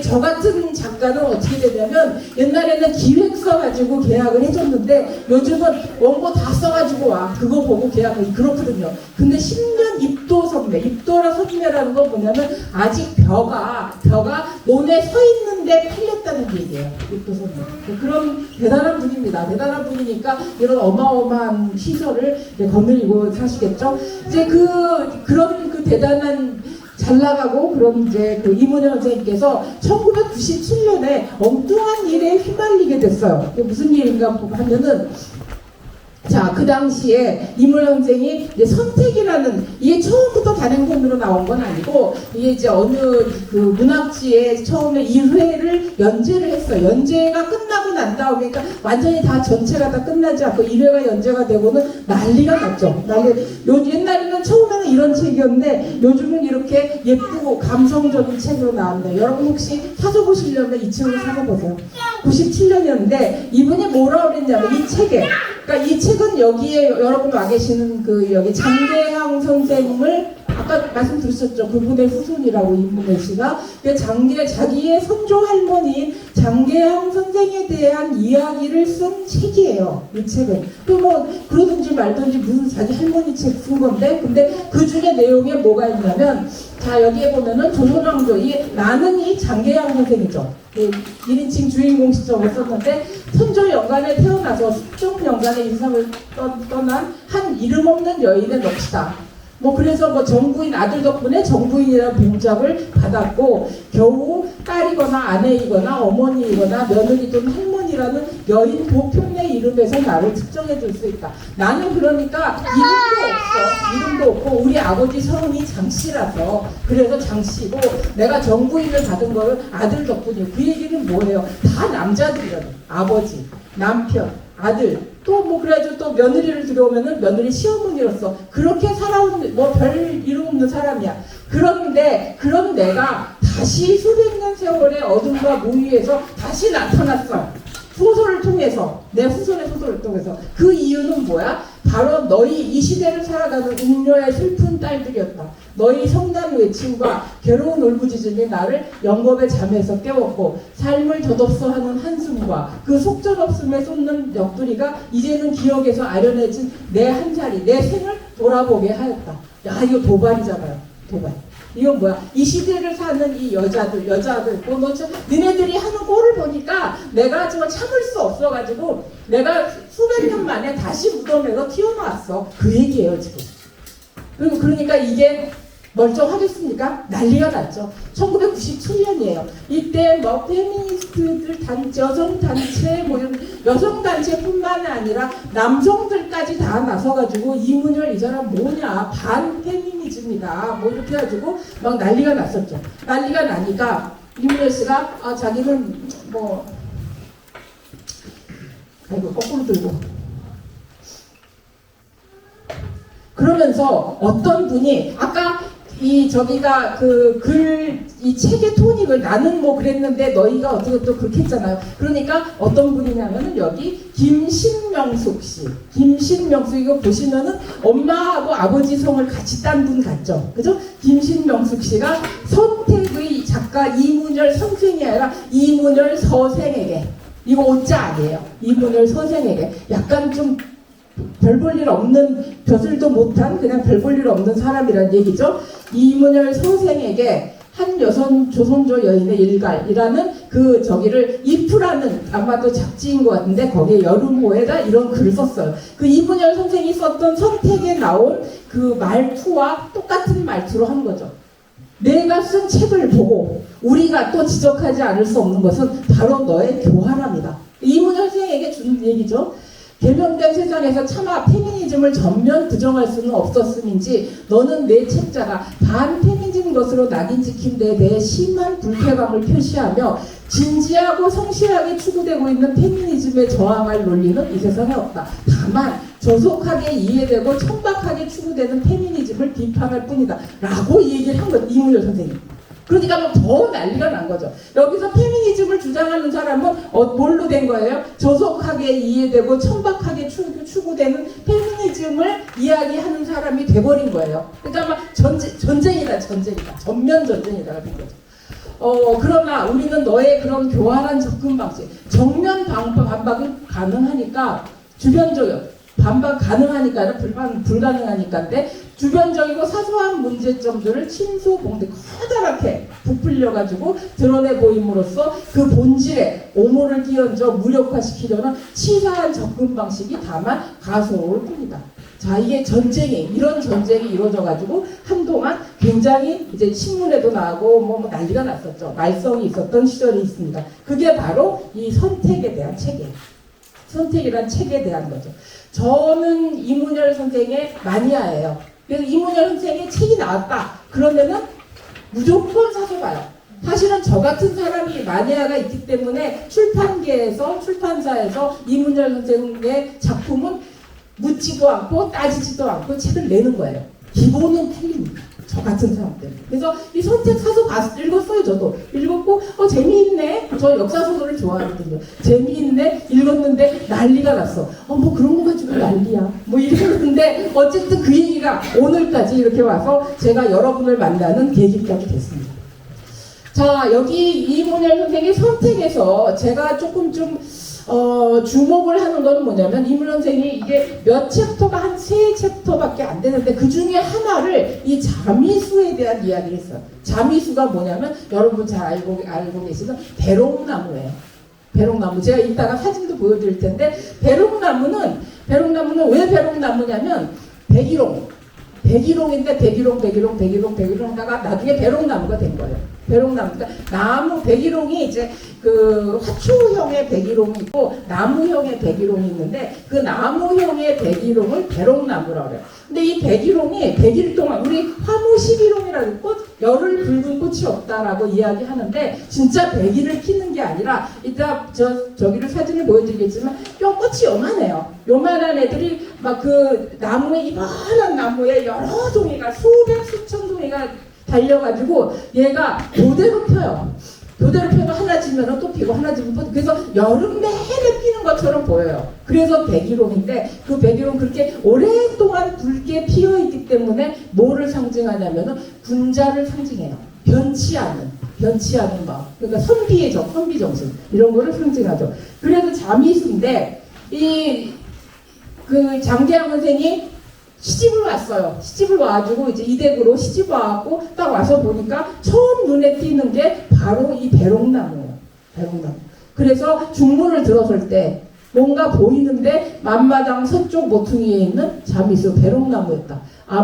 저 같은 작가는 어떻게 되냐면 옛날에는 기획서 가지고 계약을 해줬는데 요즘은 원고 다 써가지고 와 그거 보고 계약을 그렇거든요. 근데 10년 입도 선배, 입도라 선배라는 건 뭐냐면 아직 벼가 논에 서 있는데 팔렸다는 얘기예요. 입도 선배. 그런 대단한 분입니다. 대단한 분이니까 이런 어마어마한 시설을 거느리고 사시겠죠. 이제 그런 대단한 잘 나가고 그런 이제 이문현 선생님께서 1997년에 엉뚱한 일에 휘말리게 됐어요. 무슨 일인가 하면은 자, 그 당시에 이문현 선생이 이제 선택이라는 이게 처음부터 단행본으로 나온 건 아니고 이게 이제 어느 문학지에 처음에 1회를 연재를 했어요. 연재가 끝나고 난 다음에 그러니까 완전히 다 전체가 다 끝나지 않고 1회가 연재가 되고는 난리가 났죠. 옛날에는 처음에는 이런 책이었는데 요즘은 이렇게 예쁘고 감성적인 책으로 나왔는데 여러분 혹시 사서 보시려면 이 책을 사서 보세요. 97년이었는데 이분이 뭐라 그랬냐면 이 책에 그러니까 이 책은 여기에 여러분 와 계시는 여기 장계향 선생님을 아까 말씀 드렸었죠. 그분의 후손이라고 이문현 씨가 자기의 선조 할머니인 장계향 선생에 대한 이야기를 쓴 책이에요. 이 책은 그러든지 말든지 무슨 자기 할머니 책 쓴 건데 근데 그 중에 내용에 뭐가 있냐면 자 여기에 보면은 조선왕조 나는 이 장계향 선생이죠. 1인칭 주인공 시점을 썼는데 선조 연간에 태어나서 숙종 연간에 인생을 떠난 한 이름 없는 여인의 넋이다. 그래서 정부인 아들 덕분에 정부인이라는 봉잡을 받았고 겨우 딸이거나 아내이거나 어머니이거나 며느리 또는 할머니라는 여인 보편의 이름에서 나를 특정해 줄 수 있다. 나는 그러니까 이름도 없고 우리 아버지 성이 장씨라서 그래서 장씨고 내가 정부인을 받은 거는 아들 덕분이에요. 그 얘기는 뭐예요? 다 남자들이거든. 아버지, 남편, 아들 또 그래가지고 또 며느리를 들여오면은 며느리 시어머니로서 그렇게 살아온 별 이름 없는 사람이야. 그런데 그런 내가 다시 수백 년 세월의 어둠과 무위에서 다시 나타났어. 소설을 통해서 내 후손의 소설을 통해서 그 이유는 뭐야? 바로 너희 이 시대를 살아가는 웅녀의 슬픈 딸들이었다. 너희 성난 외침과 괴로운 울부짖음이 나를 영겁의 잠에서 깨웠고 삶을 덧없어 하는 한숨과 그 속절없음에 쏟는 옆구리가 이제는 기억에서 아련해진 내 한 자리 내 생을 돌아보게 하였다. 야 이거 도발이잖아요. 도발. 이건 뭐야? 이 시대를 사는 이 여자들 니네들이 하는 꼴을 보니까 내가 정말 참을 수 없어가지고 내가 수백 년 만에 다시 무덤에서 튀어나왔어. 그 얘기예요 지금. 그러니까 이게 멀쩡하겠습니까? 난리가 났죠. 1997년이에요. 이때 페미니스트들 여성단체뿐만 아니라 남성들까지 다 나서가지고 이문열 이 사람 뭐냐 반페미니즘이다 이렇게 해가지고 막 난리가 났었죠. 난리가 나니까 이문열 씨가 자기는 거꾸로 들고 그러면서 어떤 분이 아까 저기가 이 책의 토닉을 나는 그랬는데 너희가 어떻게 또 그렇게 했잖아요. 그러니까 어떤 분이냐면은 여기 김신명숙 씨. 김신명숙 이거 보시면은 엄마하고 아버지 성을 같이 딴 분 같죠. 그죠? 김신명숙 씨가 선택의 작가 이문열 선생이 아니라 이문열 서생에게 이거 오자 아니에요. 이문열 서생에게 약간 좀 별 볼 일 없는 벼슬도 못한 그냥 별 볼 일 없는 사람이란 얘기죠. 이문열 서생에게 한 조선조 여인의 일갈이라는 저기를 이프라는 아마도 잡지인 것 같은데 거기에 여름호에다 이런 글을 썼어요. 이문열 선생이 썼던 선택에 나온 그 말투와 똑같은 말투로 한 거죠. 내가 쓴 책을 보고 우리가 또 지적하지 않을 수 없는 것은 바로 너의 교활함이다. 이문열 선생에게 준 얘기죠. 개명된 세상에서 차마 페미니즘을 전면 부정할 수는 없었음인지 너는 내 책자가 반페미니즘 것으로 낙인 찍힌 데에 대해 심한 불쾌감을 표시하며 진지하고 성실하게 추구되고 있는 페미니즘에 저항할 논리는 이 세상에 없다. 다만 조속하게 이해되고 천박하게 추구되는 페미니즘을 비판할 뿐이다. 라고 얘기를 한 거예요. 이문열 선생님. 그러니까 더 난리가 난 거죠. 여기서 페미니즘을 주장하는 사람은 뭘로 된 거예요? 저속하게 이해되고 천박하게 추구되는 페미니즘을 이야기하는 사람이 돼버린 거예요. 그러니까 막 전쟁이다. 전면 전쟁이다. 그런 거죠. 그러나 우리는 너의 그런 교활한 접근 방식, 정면 반박은 가능하니까 주변적 반박 가능하니까 불가능하니까인데 주변적이고 사소한 문제점들을 침소봉대 커다랗게 부풀려가지고 드러내 보임으로써 그 본질에 오모를 끼얹어 무력화시키려는 치사한 접근 방식이 다만 가소로울 뿐이다. 자, 이게 이런 전쟁이 이루어져가지고 한동안 굉장히 이제 신문에도 나오고 뭐 난리가 났었죠. 말썽이 있었던 시절이 있습니다. 그게 바로 이 선택에 대한 체계. 선택이란 책에 대한 거죠. 저는 이문열 선생의 마니아예요. 그래서 이문열 선생의 책이 나왔다. 그러면은 무조건 사서 봐요. 사실은 저 같은 사람이 마니아가 있기 때문에 출판사에서 이문열 선생의 작품은 묻지도 않고 따지지도 않고 책을 내는 거예요. 기본은 팔립니다. 저 같은 사람 때문에. 그래서 이 선택 사서 읽었어요. 저도 읽었고 재미있네. 저 역사소설을 좋아하거든요. 재미있네. 읽었는데 난리가 났어. 뭐 그런 거 가지고 난리야. 뭐 이랬는데 어쨌든 그 얘기가 오늘까지 이렇게 와서 제가 여러분을 만나는 계기까지 됐습니다. 자, 여기 이문열 선생의 선택에서 제가 조금 좀 주목을 하는 건 뭐냐면 이문열 선생이 이게 몇 챕터가 한 3챕터밖에 안 되는데 그 중에 하나를 이 자미수에 대한 이야기를 했어요. 자미수가 뭐냐면 여러분 잘 알고 계시는 배롱나무예요. 배롱나무. 제가 이따가 사진도 보여드릴 텐데 배롱나무는 왜 배롱나무냐면 백일홍인데 백일홍 하다가 나중에 배롱나무가 된 거예요. 배롱나무. 그러니까 백일홍이 이제 그 화초형의 백일홍이 있고 나무형의 백일홍이 있는데 그 나무형의 백일홍을 배롱나무라고 그래요. 근데 이 백일홍이 100일 동안 우리 화무 11홍이라는 꽃, 열을 붉은 꽃이 없다라고 이야기하는데 진짜 100일을 피는 게 아니라 이따 저기를 사진을 보여드리겠지만 꽃이 요만해요. 요만한 애들이 막 그 나무에 이만한 나무에 여러 종이가 수천 종이가 달려가지고 얘가 교대로 펴요. 교대로 펴도 하나 지면은 또 피고 하나 지면 또 그래서 여름 내내 피는 것처럼 보여요. 그래서 백일홍인데 그 백일홍 그렇게 오랫동안 붉게 피어있기 때문에 뭐를 상징하냐면은 군자를 상징해요. 변치 않은 마음. 그러니까 선비 정신 이런 거를 상징하죠. 그래서 자미수인데 그 장계양 선생이 시집을 왔어요. 시집을 와가지고 이제 이댁으로 시집 와갖고 딱 와서 보니까 처음 눈에 띄는 게 바로 이 배롱나무예요. 배롱나무. 그래서 중문을 들어설 때 뭔가 보이는데 만마당 서쪽 모퉁이에 있는 자미수 배롱나무였다.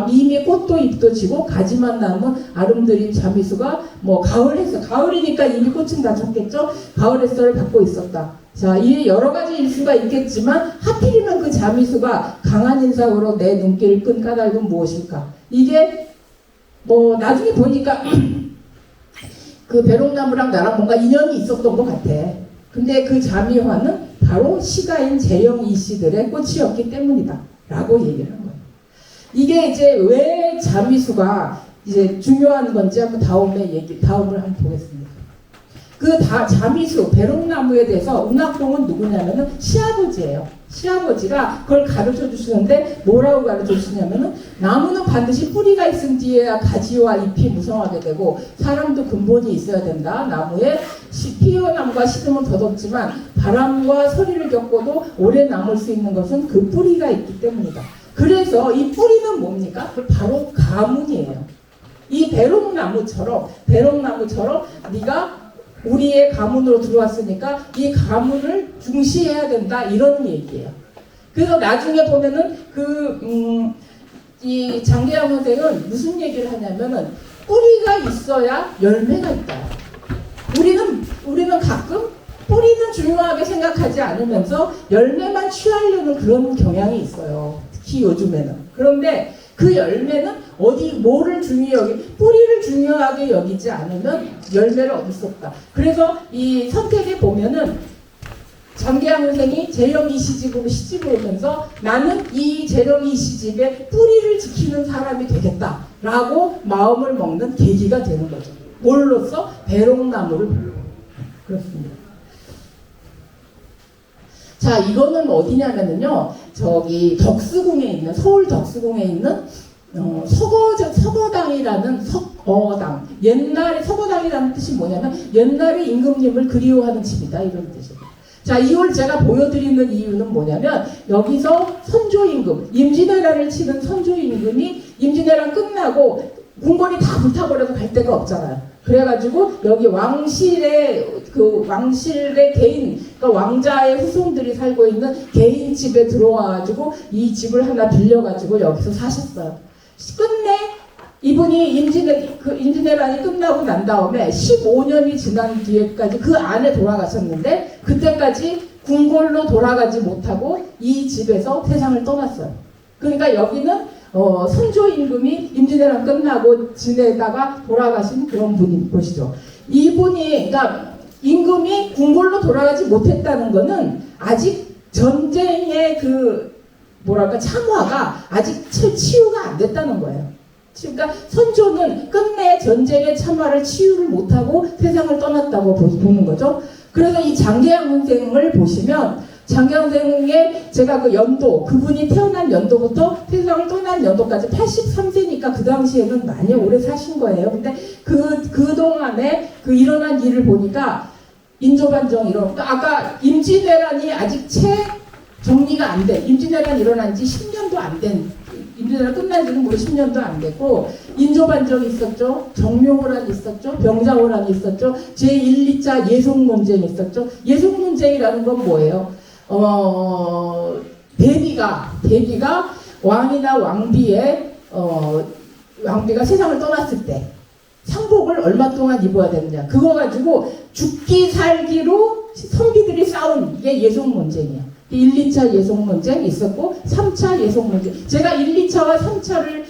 이미 꽃도 잎도 지고 가지만 남은 아름드린 자미수가 뭐 가을이니까 이미 꽃은 다 졌겠죠. 가을 햇살을 받고 있었다. 자, 이 여러 가지 일수가 있겠지만 하필이면 그 자미수가 강한 인상으로 내 눈길을 끈 까닭은 무엇일까? 이게 뭐 나중에 보니까 그 배롱나무랑 나랑 뭔가 인연이 있었던 것 같아. 근데 그 자미화는 바로 시가인 재영 이씨들의 꽃이었기 때문이다 라고 얘기를 한 거예요. 이게 이제 왜 자미수가 이제 중요한 건지 한번 다음을 한번 보겠습니다. 자미수, 배롱나무에 대해서 운학봉은 누구냐면은 시아버지예요. 시아버지가 그걸 가르쳐 주시는데 뭐라고 가르쳐 주시냐면은 나무는 반드시 뿌리가 있은 뒤에야 가지와 잎이 무성하게 되고 사람도 근본이 있어야 된다. 나무에 피어나무가 시드면 더덥지만 바람과 서리를 겪고도 오래 남을 수 있는 것은 그 뿌리가 있기 때문이다. 그래서 이 뿌리는 뭡니까? 바로 가문이에요. 이 배롱나무처럼 네가 우리의 가문으로 들어왔으니까 이 가문을 중시해야 된다 이런 얘기예요. 그래서 나중에 보면은 이 장계양 선생은 무슨 얘기를 하냐면은 뿌리가 있어야 열매가 있다. 우리는 가끔 뿌리는 중요하게 생각하지 않으면서 열매만 취하려는 그런 경향이 있어요. 특히 요즘에는. 그런데 그 열매는 뭐를 뿌리를 중요하게 여기지 않으면 열매를 얻을 수 없다. 그래서 이 선택에 보면은 장계양 선생이 재령 이시집으로 시집을 오면서 나는 이 재령 이시집의 뿌리를 지키는 사람이 되겠다라고 마음을 먹는 계기가 되는 거죠. 뭘로써? 배롱나무를 그렇습니다. 자, 이거는 어디냐면은요, 저기 서울 덕수궁에 있는 서거당이라는 석어당. 옛날에 서거당이라는 뜻이 뭐냐면 옛날에 임금님을 그리워하는 집이다 이런 뜻이에요. 자, 이걸 제가 보여드리는 이유는 뭐냐면 여기서 선조임금, 임진왜란을 치는 선조임금이 임진왜란 끝나고 궁궐이 다 불타버려서 갈 데가 없잖아요. 그래가지고 여기 왕실의 개인, 그러니까 왕자의 후손들이 살고 있는 개인 집에 들어와가지고 이 집을 하나 빌려가지고 여기서 사셨어요. 끝내 이분이 임진왜란이 끝나고 난 다음에 15년이 지난 뒤에까지 그 안에 돌아가셨는데 그때까지 궁궐로 돌아가지 못하고 이 집에서 세상을 떠났어요. 그러니까 여기는 선조 임금이 임진왜란 끝나고 지내다가 돌아가신 그런 분인 것이죠. 이분이 그러니까 임금이 궁궐로 돌아가지 못했다는 것은 아직 전쟁의 참화가 아직 치유가 안 됐다는 거예요. 그러니까 선조는 끝내 전쟁의 참화를 치유를 못하고 세상을 떠났다고 보는 거죠. 그래서 이 장계양 선생을 보시면 장계양 선생의 제가 그 연도, 그분이 태어난 연도부터 세상을 떠난 연도까지 83세니까 그 당시에는 많이 오래 사신 거예요. 근데 그동안에 일어난 일을 보니까 인조반정 그러니까 아까 임진왜란이 아직 정리가 안 돼. 임진왜란 일어난 지 10년도 안 된, 임진왜란 끝난 지는 무려 10년도 안 됐고, 인조반정이 있었죠. 정묘호란이 있었죠. 병자호란이 있었죠. 제1, 2차 예송논쟁이 있었죠. 예송논쟁이라는 건 뭐예요? 대비가 왕이나 왕비가 세상을 떠났을 때 상복을 얼마 동안 입어야 되느냐. 그거 가지고 죽기 살기로 선비들이 싸운 게 예송논쟁이야. 1, 2차 예송논쟁 있었고 3차 예송논쟁. 제가 1, 2차와 3차를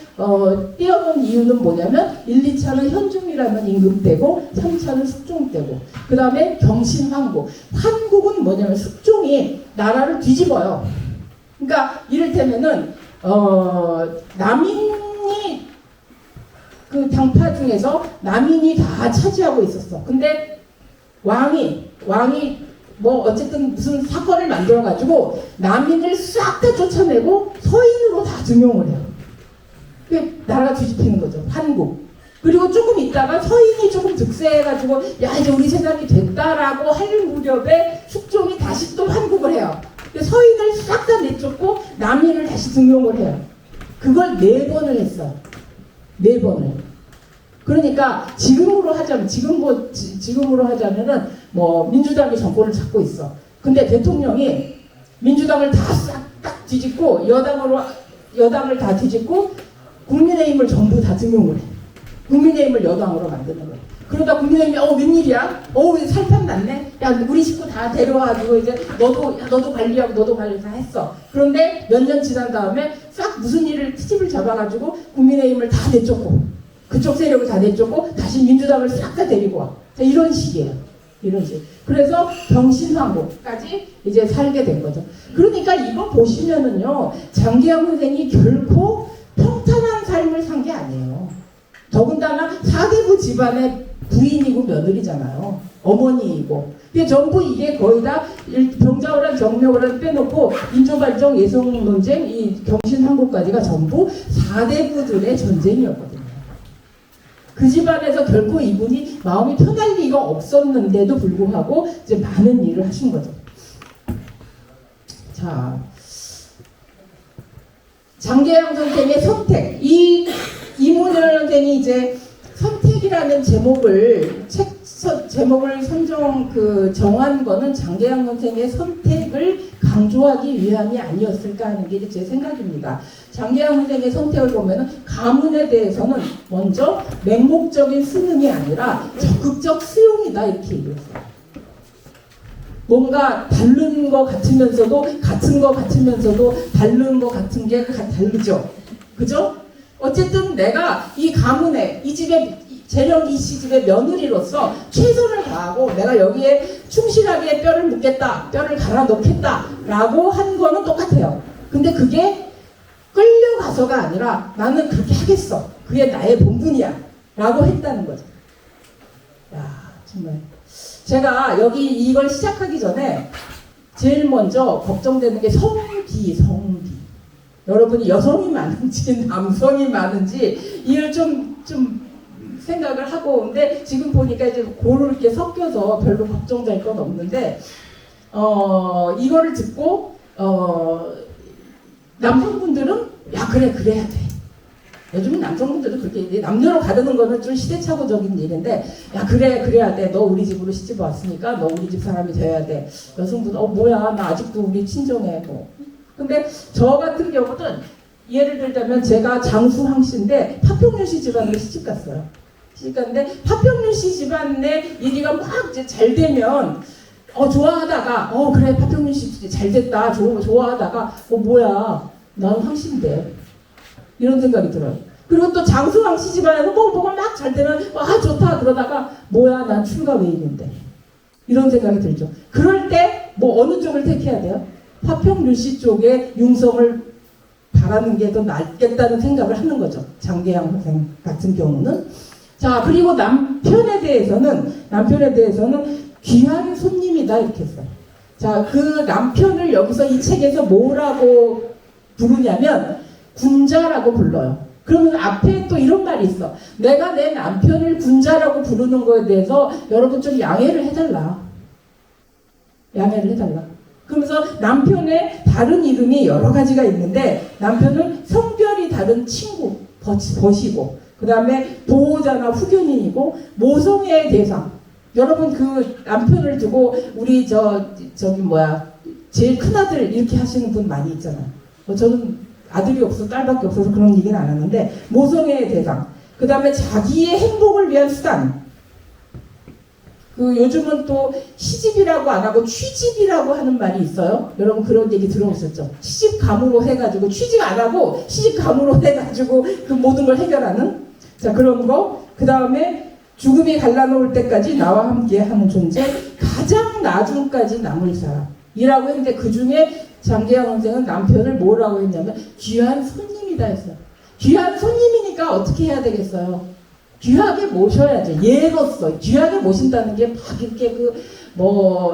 떼어놓은 이유는 뭐냐면 1, 2차는 현중이라는 임금 때고 3차는 숙종 때고 그 다음에 경신환국. 환국은 뭐냐면 숙종이 나라를 뒤집어요. 그러니까 이를테면은 남인이 그 당파 중에서 남인이 다 차지하고 있었어. 근데 왕이 어쨌든 무슨 사건을 만들어가지고 남인을 싹 다 쫓아내고 서인으로 다 등용을 해요. 그 나라가 뒤집히는 거죠. 환국. 그리고 조금 있다가 서인이 조금 득세해가지고 야 이제 우리 세상이 됐다라고 할 무렵에 숙종이 다시 또 환국을 해요. 서인을 싹 다 내쫓고 남인을 다시 등용을 해요. 그걸 4번을 했어요. 4번을. 그러니까 지금으로 하자면은 민주당이 정권을 잡고 있어. 근데 대통령이 민주당을 다 싹 딱 뒤집고 여당을 다 뒤집고 국민의힘을 전부 다 등용을 해. 국민의힘을 여당으로 만드는 거야. 그러다 국민의힘이 웬일이야? 왜 살판 났네? 야 우리 식구 다 데려와가지고 이제 너도 관리하고 너도 관리 다 했어. 그런데 몇 년 지난 다음에 싹 무슨 일을 트집을 잡아가지고 국민의힘을 다 내쫓고 그쪽 세력을 다 내쫓고 다시 민주당을 싹 다 데리고 와. 이런 식이에요. 이런 식. 그래서 경신환국까지 이제 살게 된 거죠. 그러니까 이거 보시면은요, 장계양 선생이 결코 평탄한 삶을 산 게 아니에요. 더군다나 사대부 집안의 부인이고 며느리잖아요. 어머니이고. 근데 전부 이게 거의 다 병자호란, 정묘호란 빼놓고 인조반정, 예송논쟁, 이 경신환국까지가 전부 사대부들의 전쟁이었거든요. 그 집안에서 결코 이분이 마음이 편할 리가 없었는데도 불구하고 이제 많은 일을 하신 거죠. 자, 장계양 선생의 선택. 이문열 선생이 이제 선택이라는 제목을 정한 거는 장계양 선생의 선택을 강조하기 위함이 아니었을까 하는 게 제 생각입니다. 장계양 선생의 선택을 보면은 가문에 대해서는 먼저 맹목적인 수능이 아니라 적극적 수용이다 이렇게 얘기했어요. 뭔가 다른 거 같으면서도 같은 거 같으면서도 다른 거 같은 게 다르죠. 그죠? 어쨌든 내가 이 가문에 이 집에 재령 이씨 집의 며느리로서 최선을 다하고 내가 여기에 충실하게 뼈를 묻겠다, 뼈를 갈아 넣겠다 라고 한 거는 똑같아요. 근데 그게 끌려가서가 아니라 나는 그렇게 하겠어. 그게 나의 본분이야 라고 했다는 거죠. 야, 정말 제가 여기 이걸 시작하기 전에 제일 먼저 걱정되는 게 성비. 여러분이 여성이 많은지 남성이 많은지 이걸 좀 생각을 하고, 근데 지금 보니까 이제 그렇게 섞여서 별로 걱정될 건 없는데, 이거를 듣고, 남성분들은, 야, 그래, 그래야 돼. 요즘은 남성분들도 그렇게, 이제 남녀로 가르는 거는 좀 시대착오적인 일인데, 야, 그래, 그래야 돼. 너 우리 집으로 시집 왔으니까 너 우리 집 사람이 돼야 돼. 여성분은, 뭐야, 나 아직도 우리 친정에, 뭐. 근데 저 같은 경우는, 예를 들자면 제가 장수황 씨인데, 파평윤 씨 집안으로 시집 갔어요. 시집갔는데, 파평윤 씨 집안의 얘기가 막 이제 잘 되면, 좋아하다가, 그래, 파평윤 씨 잘 됐다. 좋아하다가, 뭐야, 나는 황씨인데. 이런 생각이 들어요. 그리고 또 장수왕 씨 집안에서 뭐가 막 잘 되면, 좋다. 그러다가, 뭐야, 난 출가 외인인데. 이런 생각이 들죠. 그럴 때, 어느 쪽을 택해야 돼요? 파평윤 씨 쪽에 융성을 바라는 게 더 낫겠다는 생각을 하는 거죠. 장계양 선생 같은 경우는. 자, 그리고 남편에 대해서는 귀한 손님이다 이렇게 했어요. 자, 그 남편을 여기서 이 책에서 뭐라고 부르냐면 군자라고 불러요. 그러면 앞에 또 이런 말이 있어. 내가 내 남편을 군자라고 부르는 거에 대해서 여러분 좀 양해를 해달라. 그러면서 남편의 다른 이름이 여러 가지가 있는데, 남편은 성별이 다른 친구, 버시고, 그 다음에 보호자나 후견인이고, 모성애의 대상. 여러분 그 남편을 두고 우리 제일 큰아들 이렇게 하시는 분 많이 있잖아요. 저는 아들이 없어서 딸밖에 없어서 그런 얘기는 안 하는데, 모성애의 대상. 그 다음에 자기의 행복을 위한 수단. 요즘은 또 시집이라고 안 하고 취집이라고 하는 말이 있어요. 여러분 그런 얘기 들어보셨죠? 시집감으로 해가지고, 취직 안 하고 시집감으로 해가지고 그 모든 걸 해결하는, 자, 그런 거. 그 다음에 죽음이 갈라놓을 때까지 나와 함께 하는 존재, 가장 나중까지 남을 사람이라고 했는데, 그 중에 장계양 선생은 남편을 뭐라고 했냐면 귀한 손님이다 했어요. 귀한 손님이니까 어떻게 해야 되겠어요? 귀하게 모셔야죠. 예로서 귀하게 모신다는 게 막 이렇게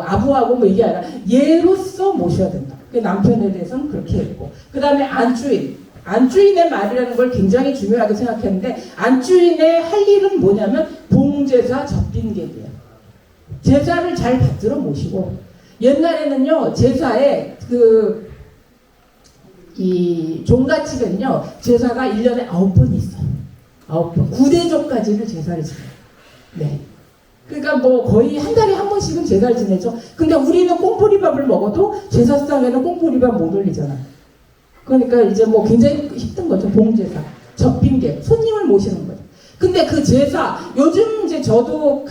아부하고 이게 아니라 예로서 모셔야 된다. 그 남편에 대해서는 그렇게 했고, 그 다음에 안주인의 말이라는 걸 굉장히 중요하게 생각했는데, 안주인의 할 일은 뭐냐면 봉제사 접빈객이에요. 제사를 잘 받들어 모시고, 옛날에는요 제사에 이 종갓집에는요 제사가 1년에 9번 있어요. 9번. 9대조까지를 제사를 지내요. 네. 그러니까 거의 한 달에 한 번씩은 제사를 지내죠. 근데 우리는 꽁보리밥을 먹어도 제사상에는 꽁보리밥 못 올리잖아. 그러니까 이제 굉장히 힘든 거죠. 봉제사, 접빈객, 손님을 모시는 거죠. 근데 그 제사, 요즘 이제 저도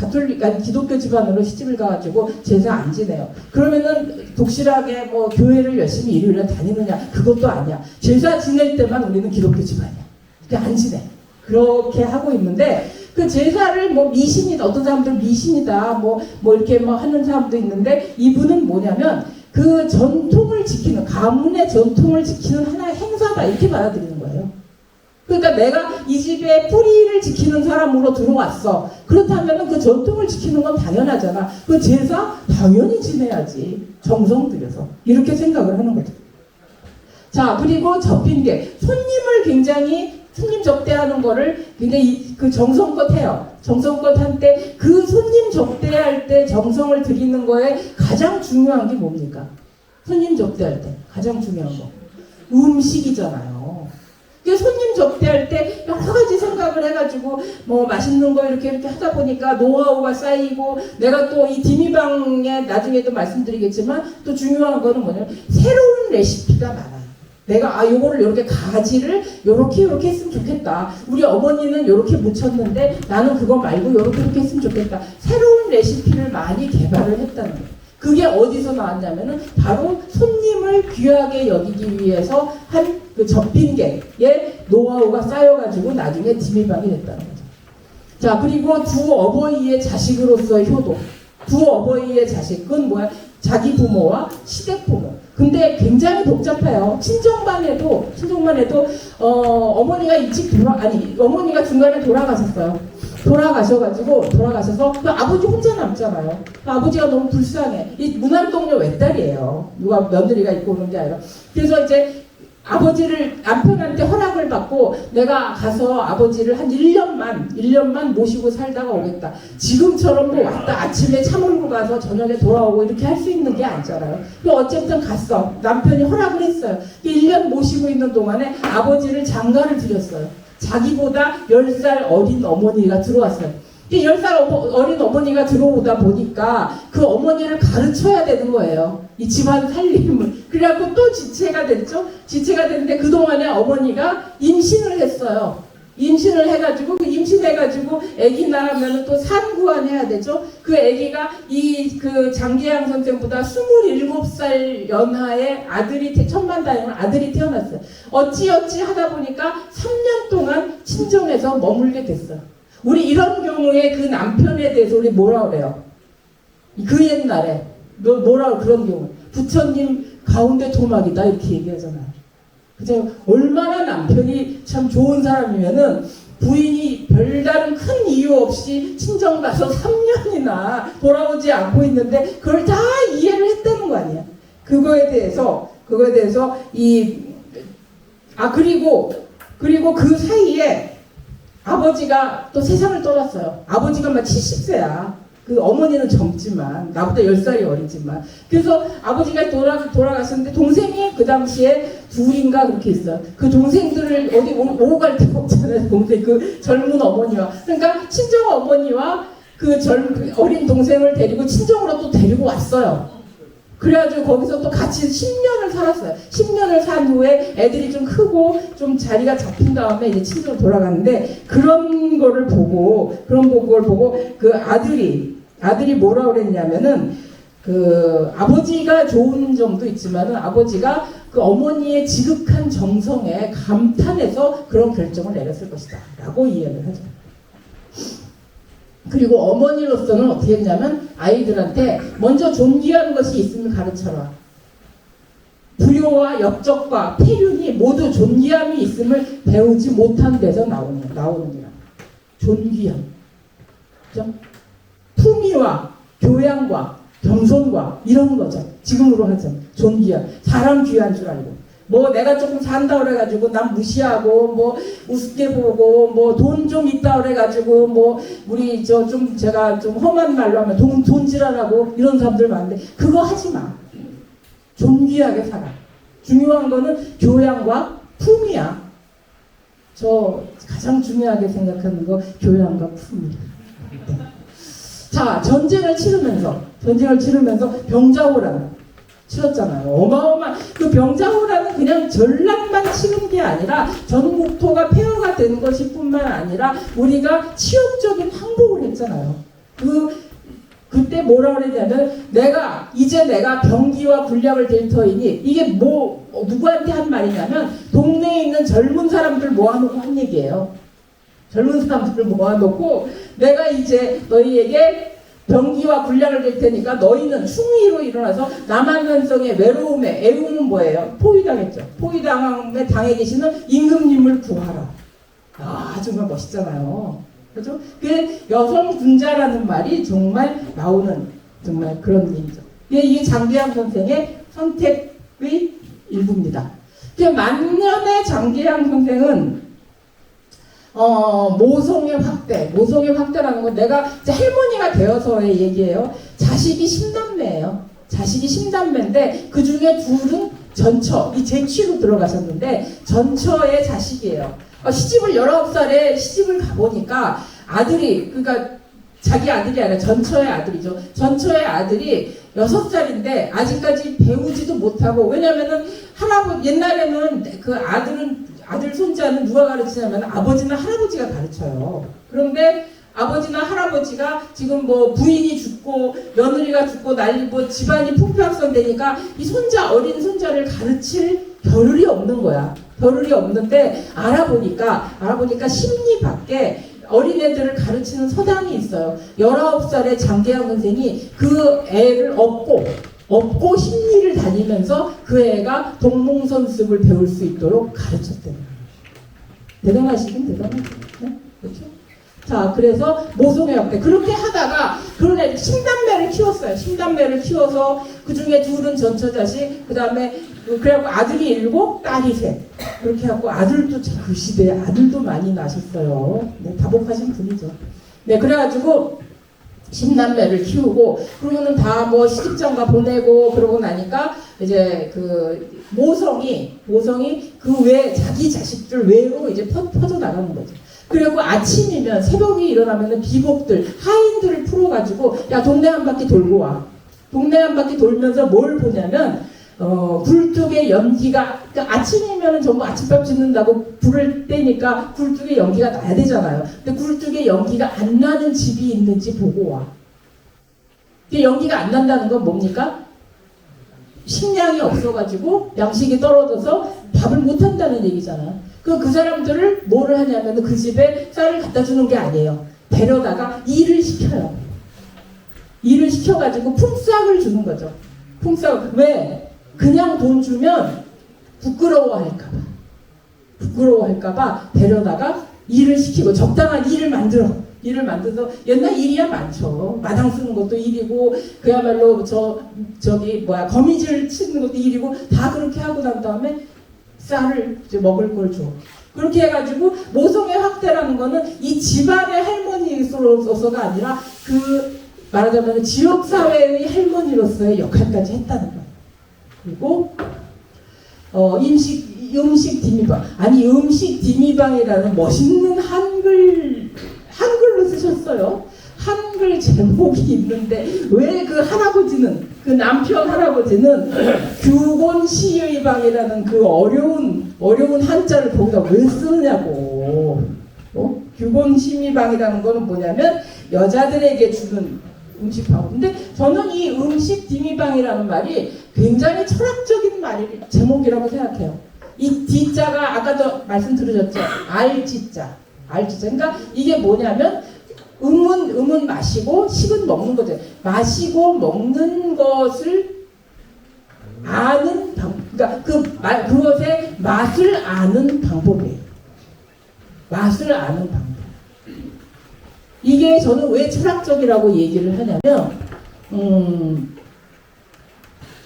기독교 집안으로 시집을 가가지고 제사 안 지내요. 그러면은 독실하게 교회를 열심히 일요일에 다니느냐? 그것도 아니야. 제사 지낼 때만 우리는 기독교 집안이야. 근데 안 지내. 그렇게 하고 있는데, 그 제사를 미신이다, 어떤 사람들 미신이다, 이렇게 하는 사람도 있는데, 이분은 뭐냐면 그 전통을 지키는, 가문의 전통을 지키는 하나의 행사다 이렇게 받아들이는 거예요. 그러니까 내가 이 집의 뿌리를 지키는 사람으로 들어왔어. 그렇다면 그 전통을 지키는 건 당연하잖아. 그 제사 당연히 지내야지. 정성 들여서. 이렇게 생각을 하는 거죠. 자, 그리고 접빈객. 손님 접대하는 거를 굉장히 정성껏 해요. 정성껏 한때 그 손님 접대할 때 정성을 들이는 거에 가장 중요한 게 뭡니까? 손님 접대할 때 가장 중요한 거. 음식이잖아요. 손님 접대할 때 여러 가지 생각을 해가지고 맛있는 거 이렇게 하다 보니까 노하우가 쌓이고, 내가 또 이 디미방에 나중에도 말씀드리겠지만 또 중요한 거는 뭐냐면 새로운 레시피가 많아요. 내가 요거를 이렇게 가지를 요렇게 했으면 좋겠다. 우리 어머니는 요렇게 묻혔는데 나는 그거 말고 요렇게 했으면 좋겠다. 새로운 레시피를 많이 개발을 했다는 거예요. 그게 어디서 나왔냐면은 바로 손님을 귀하게 여기기 위해서 한 그 접빈객의 노하우가 쌓여가지고 나중에 디미방이 됐다는 거죠. 자, 그리고 두 어버이의 자식으로서의 효도. 두 어버이의 자식. 그건 뭐야? 자기 부모와 시댁 부모. 근데 굉장히 복잡해요. 친정만 해도 어머니가 어머니가 중간에 돌아가셨어요. 돌아가셔서 그 아버지 혼자 남잖아요. 그 아버지가 너무 불쌍해. 이 무난동녀 외딸이에요. 누가 며느리가 있고 그런 게 아니라. 그래서 이제 아버지를 남편한테 허락을 받고 내가 가서 아버지를 한 1년만 모시고 살다가 오겠다. 지금처럼 뭐 왔다 아침에 차 몰고 가서 저녁에 돌아오고 이렇게 할 수 있는 게 아니잖아요. 어쨌든 갔어. 남편이 허락을 했어요. 1년 모시고 있는 동안에 아버지를 장가를 드렸어요. 자기보다 10살 어린 어머니가 들어왔어요. 10살 어린 어머니가 들어오다 보니까 그 어머니를 가르쳐야 되는 거예요. 이 집안 살림을. 그래갖고 또 지체가 됐죠. 지체가 됐는데 그동안에 어머니가 임신을 했어요. 임신을 해가지고 그 임신해가지고 아기 낳으면 또 산구안해야 되죠. 그 아기가 그 장계양 선생보다 27살 연하의 아들이 천만다행으로 아들이 태어났어요. 어찌어찌 하다 보니까 3년 동안 친정에서 머물게 됐어요. 우리 이런 경우에 그 남편에 대해서 우리 뭐라 그래요? 그 옛날에 뭐라 그런 경우 부처님 가운데 도막이다 이렇게 얘기하잖아요. 그죠? 얼마나 남편이 참 좋은 사람이면은 부인이 별다른 큰 이유 없이 친정 가서 3년이나 돌아오지 않고 있는데 그걸 다 이해를 했다는 거 아니야. 그거에 대해서 그리고 그 사이에 아버지가 또 세상을 떠났어요. 아버지가 막 70세야. 그 어머니는 젊지만 나보다 10살이 어리지만 그래서 아버지가 돌아가셨는데 동생이 그 당시에 둘인가 그렇게 있어요. 그 동생들을 어디 오고 갈 데가 없잖아요. 동생 그 젊은 어머니와 그러니까 친정 어머니와 그 어린 동생을 데리고 친정으로 또 데리고 왔어요. 그래가지고 거기서 또 같이 10년을 살았어요. 10년을 산 후에 애들이 좀 크고 좀 자리가 잡힌 다음에 이제 친정으로 돌아갔는데 그런 거를 보고 그 아들이 뭐라 그랬냐면은 그 아버지가 좋은 점도 있지만은 아버지가 그 어머니의 지극한 정성에 감탄해서 그런 결정을 내렸을 것이다 라고 이해를 하죠. 그리고 어머니로서는 어떻게 했냐면 아이들한테 먼저 존귀한 것이 있음을 가르쳐라. 불효와 역적과 폐륜이 모두 존귀함이 있음을 배우지 못한 데서 나오느니라. 존귀함. 그죠? 품위와 교양과 겸손과 이런 거죠. 지금으로 하죠. 존귀함. 사람 귀한 줄 알고. 뭐 내가 조금 산다 그래가지고 남 무시하고 뭐 우습게 보고 뭐 돈 좀 있다 그래가지고 뭐 우리 제가 좀 험한 말로 하면 돈질하라고 이런 사람들 많은데 그거 하지 마. 존귀하게 살아. 중요한 거는 교양과 품이야. 저 가장 중요하게 생각하는 거 교양과 품이야. 자, 전쟁을 치르면서 병자호란 치렀잖아요. 어마어마한 그 병자호란은 그냥 전락만 치른 게 아니라 전국토가 폐허가 된 것이 뿐만 아니라 우리가 치욕적인 항복을 했잖아요. 그때 뭐라 그랬냐면 내가 병기와 군량을 댈 터이니 이게 뭐 누구한테 한 말이냐면 동네에 있는 젊은 사람들 모아놓고 한 얘기예요. 젊은 사람들을 모아놓고 내가 이제 너희에게 병기와 군량을 낼 테니까 너희는 충의로 일어나서 남한산성의 외로움에 애우는 뭐예요? 포위당했죠. 포위당에 당해 계시는 임금님을 구하라. 아 정말 멋있잖아요. 그죠? 그 여성 군자라는 말이 정말 나오는 정말 그런 얘기죠. 이게 장계양 선생의 선택의 일부입니다. 만년의 장계양 선생은 모성의 확대라는 건 내가 이제 할머니가 되어서의 얘기예요. 자식이 10남매예요. 자식이 10남매인데 그 중에 둘은 전처, 이 제취로 들어가셨는데 전처의 자식이에요. 시집을 19살에 시집을 가보니까 아들이, 그러니까 자기 아들이 아니라 전처의 아들이죠. 전처의 아들이 6살인데 아직까지 배우지도 못하고, 왜냐면은 옛날에는 그 아들 손자는 누가 가르치냐면 아버지나 할아버지가 가르쳐요. 그런데 아버지나 할아버지가 지금 뭐 부인이 죽고 며느리가 죽고 난리고 집안이 풍파악선되니까 이 어린 손자를 가르칠 겨를이 없는 거야. 겨를이 없는데 알아보니까 심리 밖에 어린애들을 가르치는 서당이 있어요. 19살의 장계양 선생이 그 애를 업고 심리를 다니면서 그 애가 동몽선습을 배울 수 있도록 가르쳤대요. 대단하시긴 대단하죠. 네? 그렇죠? 자, 그래서 모성의 역대 그렇게 하다가 그런 애 10남매를 키웠어요. 10남매를 키워서 그 중에 둘은 전처자식, 그 다음에 그래갖고 아들이 7, 딸이 3. 그렇게 해갖고 아들도 그 시대에 아들도 많이 나셨어요. 네, 다복하신 분이죠. 네, 그래가지고 10남매를 키우고, 그러고는 다 뭐 시집장가 보내고, 그러고 나니까, 이제 그 모성이 그 외, 자기 자식들 외로 이제 퍼져나가는 거죠. 그리고 아침이면, 새벽이 일어나면은 비복들, 하인들을 풀어가지고, 야, 동네 한 바퀴 돌고 와. 동네 한 바퀴 돌면서 뭘 보냐면, 굴뚝에 연기가, 그러니까 아침이면은 전부 아침밥 짓는다고 불을 떼니까 굴뚝에 연기가 나야 되잖아요. 근데 굴뚝에 연기가 안 나는 집이 있는지 보고 와. 연기가 안 난다는 건 뭡니까? 식량이 없어가지고 양식이 떨어져서 밥을 못 한다는 얘기잖아요. 그 사람들을 뭐를 하냐면 그 집에 쌀을 갖다 주는 게 아니에요. 데려다가 일을 시켜요. 일을 시켜가지고 품삯을 주는 거죠. 품삯. 왜? 그냥 돈 주면 부끄러워할까봐 데려다가 일을 시키고 적당한 일을 만들어서 옛날 일이야 많죠. 마당 쓰는 것도 일이고 그야말로 거미줄 치는 것도 일이고 다 그렇게 하고 난 다음에 쌀을 이제 먹을 걸 줘. 그렇게 해가지고 모성의 확대라는 거는 이 집안의 할머니로서가 아니라 그 말하자면 지역사회의 할머니로서의 역할까지 했다는 거예요. 그리고 음식 디미방. 아니 음식 디미방이라는 멋있는 한글로 쓰셨어요. 한글 제목이 있는데 왜 그 할아버지는, 그 남편 할아버지는 규곤시의방이라는 그 어려운 한자를 거기다 왜 쓰느냐고. 규곤시의방이라는 거는 뭐냐면 여자들에게 주는 음식방. 근데 저는 이 음식 디미방이라는 말이 굉장히 철학적인 제목이라고 생각해요. 이 D자가 아까도 말씀 들으셨죠? 알지자. 그러니까 이게 뭐냐면 음은 마시고 식은 먹는 거죠. 마시고 먹는 것을 아는 방법. 그러니까 그것의 맛을 아는 방법이에요. 맛을 아는 방법. 이게 저는 왜 철학적이라고 얘기를 하냐면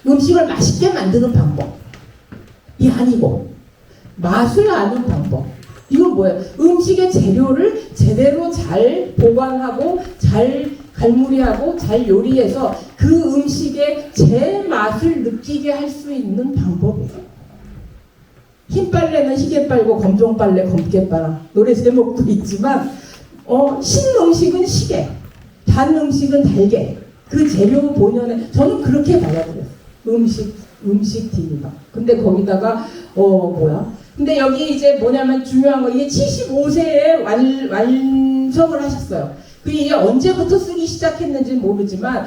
음식을 맛있게 만드는 방법이 아니고 맛을 아는 방법. 이건 뭐예요? 음식의 재료를 제대로 잘 보관하고 잘 갈무리하고 잘 요리해서 그 음식의 제 맛을 느끼게 할 수 있는 방법이에요. 흰 빨래는 희게 빨고 검정 빨래 검게 빨아. 노래 제목도 있지만 신 음식은 시게, 단 음식은 달게. 그 재료 본연에 저는 그렇게 받아들였어요. 음식 디미방. 근데 거기다가 근데 여기 이제 뭐냐면 중요한 거, 이게 75세에 완성을 하셨어요. 이게 언제부터 쓰기 시작했는지는 모르지만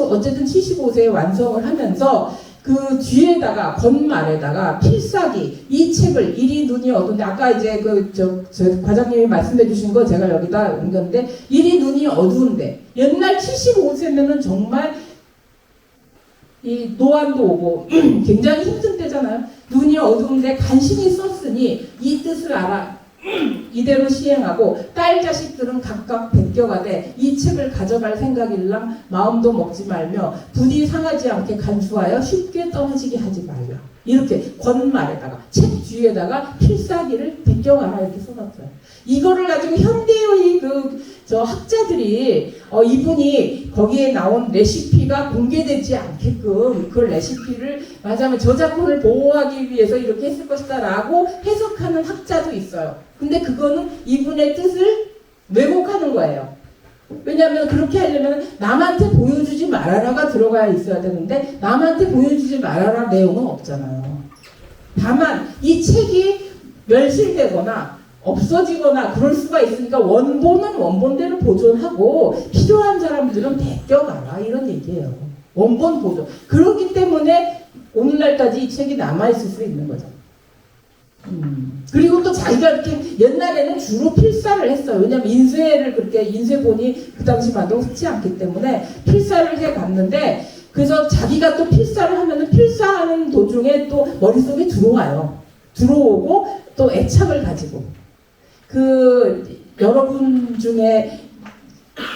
어쨌든 75세에 완성을 하면서 그 뒤에다가 건말에다가 필사기, 이 책을 일이 눈이 어두운데, 아까 이제 저 과장님이 말씀해 주신 거 제가 여기다 옮겼는데, 일이 눈이 어두운데, 옛날 75세면은 정말 이 노안도 오고 굉장히 힘든 때잖아요. 눈이 어두운데 간신히 썼으니 이 뜻을 알아 이대로 시행하고 딸 자식들은 각각 베껴가되 이 책을 가져갈 생각일랑 마음도 먹지 말며 부디 상하지 않게 간수하여 쉽게 떨어지게 하지 말라. 이렇게 권말에다가 책 뒤에다가 필사기를 베껴가라 이렇게 써놨어요. 이거를 가지고 현대의 학자들이 이분이 거기에 나온 레시피가 공개되지 않게끔 그 레시피를 말하자면 저작권을 보호하기 위해서 이렇게 했을 것이다 라고 해석하는 학자도 있어요. 근데 그거는 이분의 뜻을 왜곡하는 거예요. 왜냐하면 그렇게 하려면 남한테 보여주지 말아라가 들어가야 있어야 되는데 남한테 보여주지 말아라 내용은 없잖아요. 다만 이 책이 멸실되거나 없어지거나 그럴 수가 있으니까 원본은 원본대로 보존하고 필요한 사람들은 베껴가라 이런 얘기예요. 원본 보존. 그렇기 때문에 오늘날까지 이 책이 남아있을 수 있는 거죠. 그리고 또 자기가 이렇게 옛날에는 주로 필사를 했어요. 왜냐면 인쇄를 그렇게 인쇄본이 그 당시만 해도 흔치 않기 때문에 필사를 해갔는데, 그래서 자기가 또 필사를 하면은 필사하는 도중에 또 머릿속에 들어오고 또 애착을 가지고 여러분 중에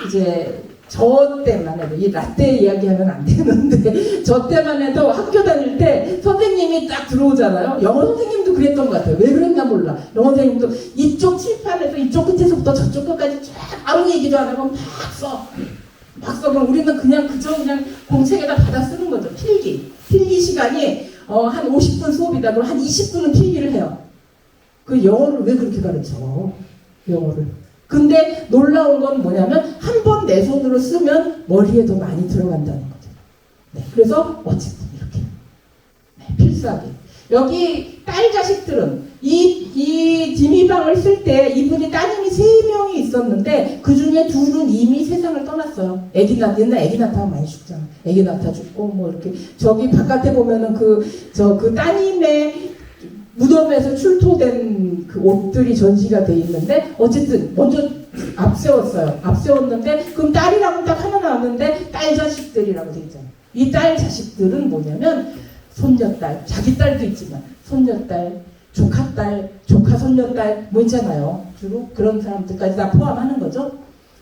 이제 저 때만 해도, 이 라떼 이야기하면 안 되는데, 저 때만 해도 학교 다닐 때 선생님이 딱 들어오잖아요. 영어 선생님도 그랬던 것 같아요. 왜 그랬나 몰라. 영어 선생님도 이쪽 칠판에서 이쪽 끝에서부터 저쪽 끝까지 쫙 아무 얘기도 안 하고 막 써. 막 써. 그럼 우리는 그냥 그냥 공책에다 받아 쓰는 거죠. 필기 시간이 한 50분 수업이다. 그럼 한 20분은 필기를 해요. 그 영어를 왜 그렇게 가르쳐? 영어를. 근데 놀라운 건 뭐냐면 한 번 내 손으로 쓰면 머리에 더 많이 들어간다는 거죠. 네, 그래서 어쨌든 이렇게 필사하게. 여기 딸 자식들은 이 디미방을 쓸 때 이분이 따님이 3명이 있었는데 그 중에 2는 이미 세상을 떠났어요. 옛날 애기 낳다가 많이 죽잖아. 애기 낳다 죽고 뭐 이렇게 저기 바깥에 보면은 그 따님의 무덤에서 출토된 그 옷들이 전시가 돼 있는데 어쨌든 먼저 앞세웠어요. 앞세웠는데 그럼 딸이라고 딱 하나 나왔는데 딸 자식들이라고 돼 있잖아요. 이 딸 자식들은 뭐냐면 손녀딸, 자기 딸도 있지만 손녀딸, 조카딸, 조카 손녀딸 뭐 있잖아요. 주로 그런 사람들까지 다 포함하는 거죠.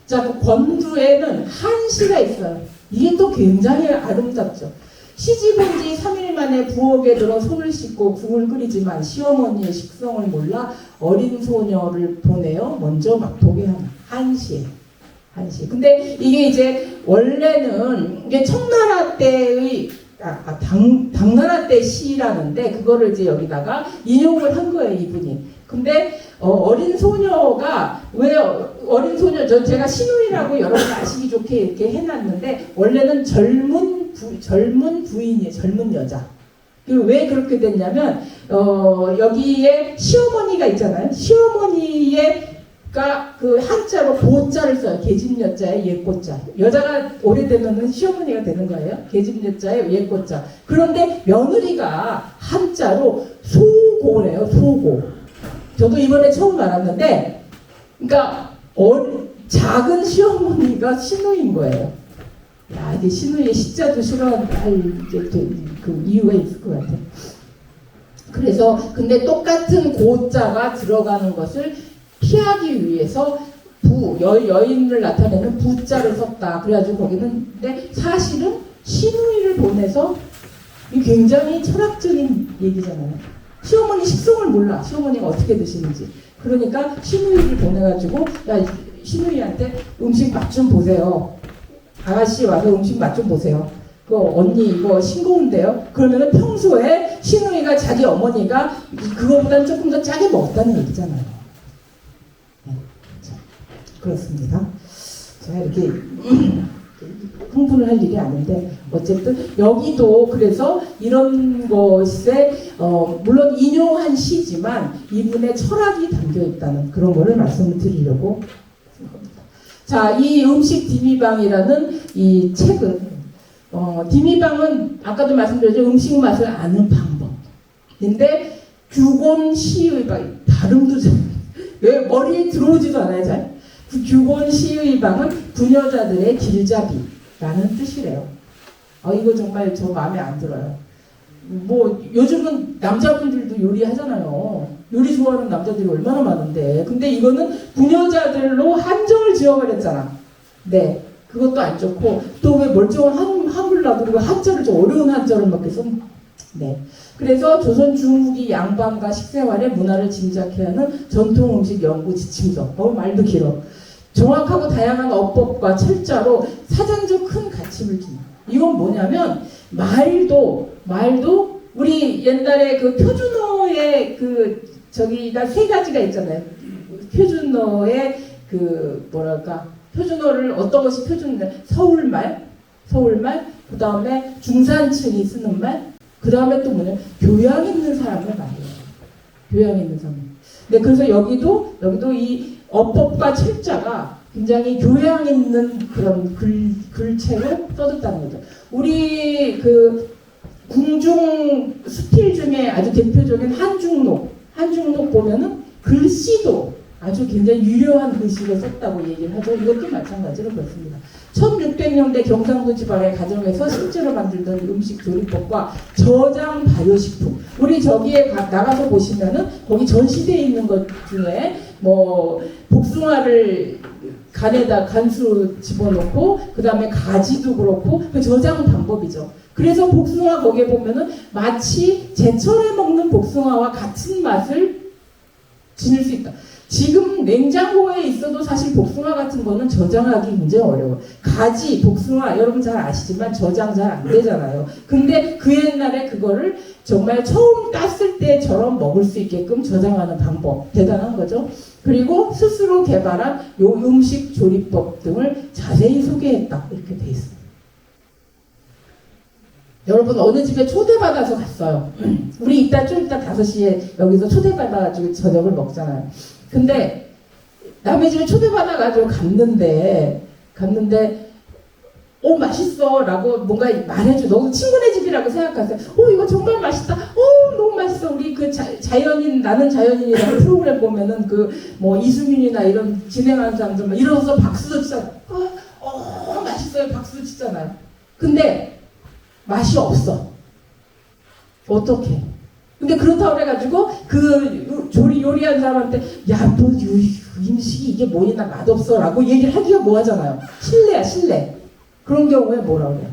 자, 그 권두에는 한시가 있어요. 이게 또 굉장히 아름답죠. 시집 온 지 3일 만에 부엌에 들어 손을 씻고 국을 끓이지만 시어머니의 식성을 몰라 어린 소녀를 보내어 먼저 막독에 하나. 한시. 근데 이게 이제 원래는 이게 청나라 때의 당나라 때 시라는데 그거를 이제 여기다가 인용을 한 거예요, 이분이. 근데 어린 소녀가 왜 어린 소녀 제가 신우이라고 여러분 아시기 좋게 이렇게 해놨는데 원래는 젊은 부인이에요. 젊은 여자. 왜 그렇게 됐냐면 여기에 시어머니가 있잖아요. 시어머니가 그 한자로 고자를 써요. 계집여자의 옛고자. 여자가 오래되면은 시어머니가 되는 거예요. 계집여자의 옛고자. 그런데 며느리가 한자로 소고래요. 소고. 저도 이번에 처음 알았는데, 그러니까 작은 시어머니가 신우인 거예요. 야, 이게 신우의 시자도 싫어할 그 이유가 있을 것 같아. 그래서 근데 똑같은 고자가 들어가는 것을 피하기 위해서 여인을 나타내는 부자를 썼다. 그래가지고 거기는 근데 사실은 신우이를 보내서 이 굉장히 철학적인 얘기잖아요. 시어머니 식성을 몰라. 시어머니가 어떻게 드시는지. 그러니까 신우이를 보내가지고 야 신우이한테 음식 맛 좀 보세요. 아가씨 와서 음식 맛 좀 보세요. 언니 이거 싱거운데요? 그러면은 평소에 신우이가 자기 어머니가 그거보다는 조금 더 짜게 먹었다는 얘기잖아요. 네. 자, 그렇습니다. 자, 이렇게 흥분을 할 일이 아닌데 어쨌든 여기도 그래서 이런 것에 물론 인용한 시지만 이분의 철학이 담겨 있다는 그런 거를 말씀을 드리려고 합니다. 자, 이 음식 디미방이라는 이 책은 디미방은 아까도 말씀드렸죠. 음식 맛을 아는 방법인데 규곤 시의방 발음도 왜 머리에 들어오지도 않아요. 잘. 그 규곤 시의방은 부녀자들의 길잡이라는 뜻이래요. 이거 정말 저 마음에 안 들어요. 뭐 요즘은 남자분들도 요리하잖아요. 요리 좋아하는 남자들이 얼마나 많은데. 근데 이거는 부녀자들로 한정을 지어버렸잖아. 네, 그것도 안 좋고 또 왜 멀쩡한 한글 놔두고 한자를 좀 어려운 한자를 막 해서 네. 그래서 조선 중후기 양반과 식생활의 문화를 짐작케 하는 전통 음식 연구 지침서. 말도 길어. 정확하고 다양한 어법과 철자로 사전적 큰 가침을 줍니다. 이건 뭐냐면 말도 우리 옛날에 그 표준어의 저기가 3가지가 있잖아요. 표준어의 표준어를 어떤 것이 표준어인데 서울말, 그 다음에 중산층이 쓰는 말, 그 다음에 또 뭐냐 교양 있는 사람의 말이에요. 교양 있는 사람. 네, 그래서 여기도 이 어법과 철자가 굉장히 교양 있는 그런 글체로 써졌다는 거죠. 우리 궁중 수필 중에 아주 대표적인 한중록 보면은 글씨도 아주 굉장히 유려한 글씨를 썼다고 얘기를 하죠. 이것도 마찬가지로 그렇습니다. 1600년대 경상도 지방의 가정에서 실제로 만들던 음식 조리법과 저장 발효식품. 우리 저기에 나가서 보시면은 거기 전시되어 있는 것 중에 뭐 복숭아를 간에다 간수 집어넣고 그 다음에 가지도 그렇고 그 저장 방법이죠. 그래서 복숭아 거기에 보면은 마치 제철에 먹는 복숭아와 같은 맛을 지닐 수 있다. 지금 냉장고에 있어도 사실 복숭아 같은 거는 저장하기 굉장히 어려워. 가지, 복숭아 여러분 잘 아시지만 저장 잘 안 되잖아요. 근데 그 옛날에 그거를 정말 처음 땄을 때처럼 먹을 수 있게끔 저장하는 방법 대단한 거죠. 그리고 스스로 개발한 요 음식 조리법 등을 자세히 소개했다 이렇게 돼 있습니다. 여러분 어느 집에 초대받아서 갔어요. 우리 좀 이따 5시에 여기서 초대받아가지고 저녁을 먹잖아요. 근데 남의 집에 초대받아가지고 갔는데 맛있어 라고 뭔가 말해줘. 너무 친구네 집이라고 생각하세요. 이거 정말 맛있다. 너무 맛있어. 우리 그 자연인 나는 자연인이라는 프로그램 보면은 그 뭐 이수민이나 이런 진행하는 사람들 막 일어서서 박수도 치잖아요. 맛있어요. 박수도 치잖아요. 근데 맛이 없어. 어떡해? 근데 그렇다고 그래가지고 그 요리한 사람한테 야 너 음식이 이게 뭐냐 맛없어 라고 얘기를 하기가 뭐하잖아요. 신뢰야 신뢰. 그런 경우에 뭐라 그래?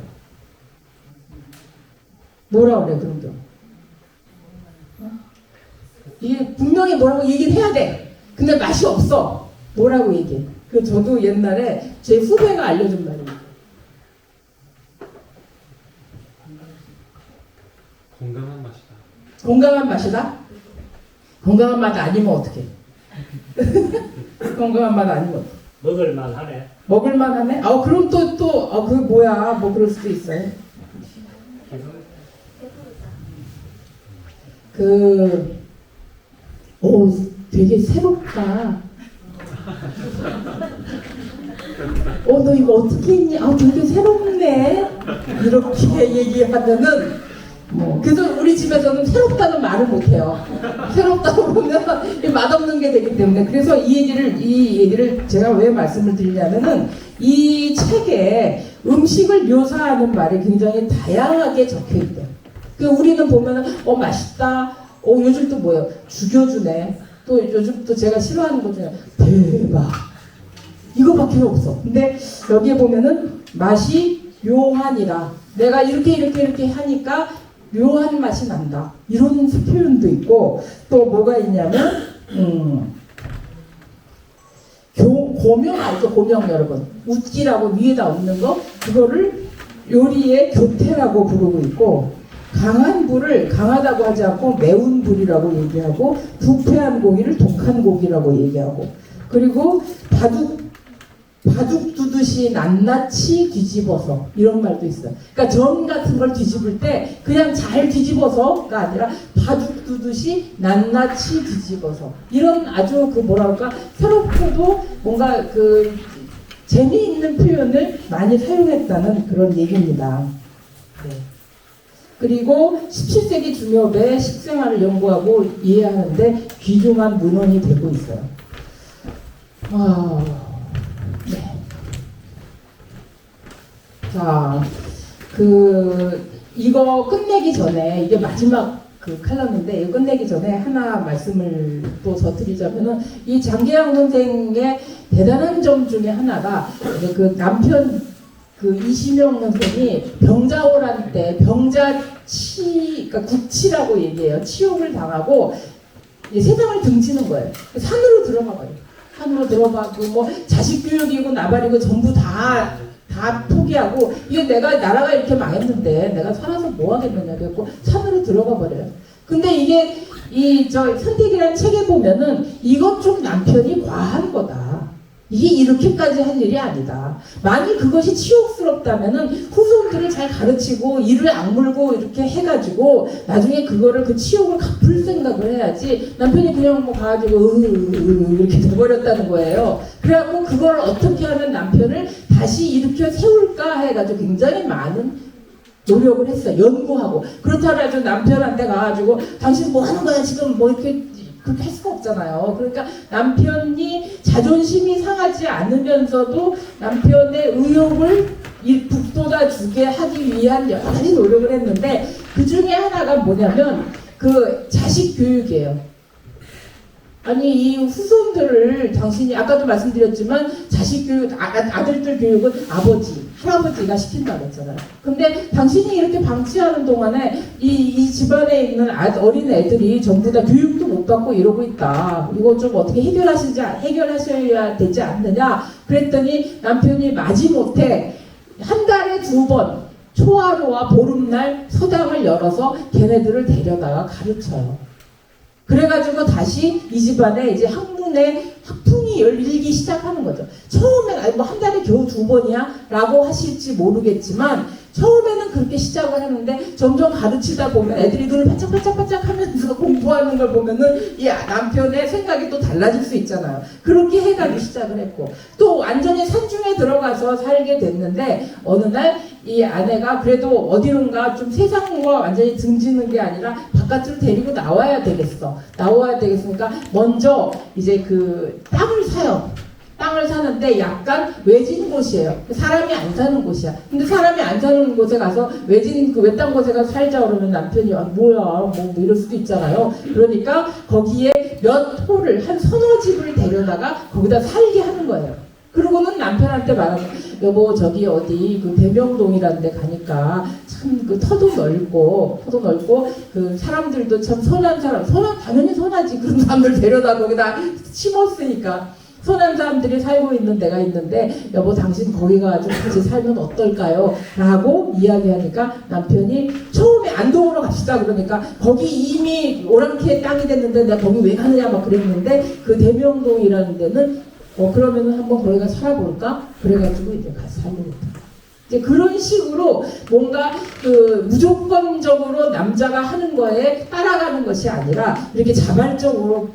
뭐라 그래 그런 경우? 이게 분명히 뭐라고 얘기를 해야 돼. 근데 맛이 없어. 뭐라고 얘기해? 그 저도 옛날에 제 후배가 알려준 말이에요. 건강한 맛이다. 건강한 맛이다? 건강한 맛 아니면 어떡해? 건강한 맛 아니면 어떡해? 먹을만하네. 먹을만하네? 그럼 그게 뭐야? 뭐 그럴 수도 있어요. 되게 새롭다. 너 이거 어떻게 했니? 되게 새롭네. 이렇게 얘기하면은 그래서 우리 집에서는 새롭다는 말을 못해요. 새롭다고 보면 맛없는 게 되기 때문에. 그래서 이 얘기를 제가 왜 말씀을 드리냐면은 이 책에 음식을 묘사하는 말이 굉장히 다양하게 적혀 있대요. 우리는 보면은 맛있다. 요즘 또 뭐예요? 죽여주네. 또 요즘 또 제가 싫어하는 것 중에 대박. 이거밖에 없어. 근데 여기에 보면은 맛이 묘하니라. 내가 이렇게 하니까 묘한 맛이 난다. 이런 표현도 있고 또 뭐가 있냐면 고명 알죠? 고명 여러분. 웃기라고 위에다 얹는 거 그거를 요리의 교태라고 부르고 있고 강한 불을 강하다고 하지 않고 매운 불이라고 얘기하고 부패한 고기를 독한 고기라고 얘기하고 그리고 바둑 두듯이 낱낱이 뒤집어서 이런 말도 있어요. 그러니까 전 같은 걸 뒤집을 때 그냥 잘 뒤집어서가 아니라 바둑 두듯이 낱낱이 뒤집어서 이런 아주 새롭고도 뭔가 재미있는 표현을 많이 사용했다는 그런 얘기입니다. 네. 그리고 17세기 중엽의 식생활을 연구하고 이해하는데 귀중한 문헌이 되고 있어요. 네. 자, 이거 끝내기 전에, 이게 마지막 칼럼인데, 이거 끝내기 전에 하나 말씀을 또 더 드리자면은, 이 장계영 선생의 대단한 점 중에 하나가, 남편, 이시명 선생이 병자호란 때, 그러니까 국치라고 얘기해요. 치욕을 당하고, 세상을 등지는 거예요. 산으로 들어가 버려요. 산으로 들어가고 자식 교육이고 나발이고 전부 다 포기하고 이게 나라가 이렇게 망했는데 내가 살아서 뭐 하겠느냐 그랬고 산으로 들어가 버려요. 근데 이게 선택이라는 책에 보면은 이것 좀 남편이 과한 거다. 이게 이렇게까지 할 일이 아니다. 만일 그것이 치욕스럽다면은 후손들을 잘 가르치고 이를 악물고 이렇게 해가지고 나중에 그거를 그 치욕을 갚을 생각을 해야지 남편이 그냥 가가지고 이렇게 돼버렸다는 거예요. 그래갖고 그걸 어떻게 하면 남편을 다시 일으켜 세울까 해가지고 굉장히 많은 노력을 했어요. 연구하고. 그렇다고 해서 남편한테 가가지고 당신 뭐 하는 거야 지금 그렇게 할 수가 없잖아요. 그러니까 남편이 자존심이 상하지 않으면서도 남편의 의욕을 북돋아주게 하기 위한 여러 가지 노력을 했는데 그 중에 하나가 뭐냐면 자식 교육이에요. 아니 이 후손들을 당신이 아까도 말씀드렸지만 자식 교육, 아들들 교육은 아버지, 할아버지가 시킨다고 했잖아요. 근데 당신이 이렇게 방치하는 동안에 이 집안에 있는 어린 애들이 전부 다 교육도 못 받고 이러고 있다. 이거 좀 어떻게 해결하셔야 되지 않느냐. 그랬더니 남편이 마지못해 한 달에 2번 초하루와 보름날 서당을 열어서 걔네들을 데려다가 가르쳐요. 그래가지고 다시 이 집안에 이제 학문의 학풍이 열리기 시작하는 거죠. 처음엔 뭐 한 달에 겨우 2번이야? 라고 하실지 모르겠지만 처음에는 그렇게 시작을 하는데 점점 가르치다 보면 애들이 눈을 바짝바짝 하면서 공부하는 걸 보면은 이 남편의 생각이 또 달라질 수 있잖아요. 그렇게 해가기 시작을 했고 또 완전히 산중에 들어가서 살게 됐는데 어느 날 이 아내가 그래도 어디론가 좀 세상과 완전히 등지는 게 아니라 바깥으로 데리고 나와야 되겠으니까 먼저 이제 그 땅을 사요. 땅을 사는데 약간 외진 곳이에요. 사람이 안 사는 곳이야. 근데 사람이 안 사는 곳에 가서 외진 그 외딴 곳에 가서 살자 그러면 남편이 뭐야 뭐 이럴 수도 있잖아요. 그러니까 거기에 몇 호를 한 서너 집을 데려다가 거기다 살게 하는 거예요. 그러고는 남편한테 말하면 여보 저기 어디 그 대명동이라는 데 가니까 참 그 터도 넓고 그 사람들도 참 선한 사람 당연히 선하지 그런 사람들 데려다 거기다 심었으니까 선한 사람들이 살고 있는 데가 있는데 여보 당신 거기 가서 같이 살면 어떨까요? 라고 이야기하니까 남편이 처음에 안동으로 갑시다 그러니까 거기 이미 오랑캐 땅이 됐는데 내가 거기 왜 가느냐 막 그랬는데 그 대명동이라는 데는 그러면은 한번 거기 가서 살아볼까? 그래가지고 이제 가서 살고 있다. 이제 그런 식으로 뭔가 그 무조건적으로 남자가 하는 거에 따라가는 것이 아니라 이렇게 자발적으로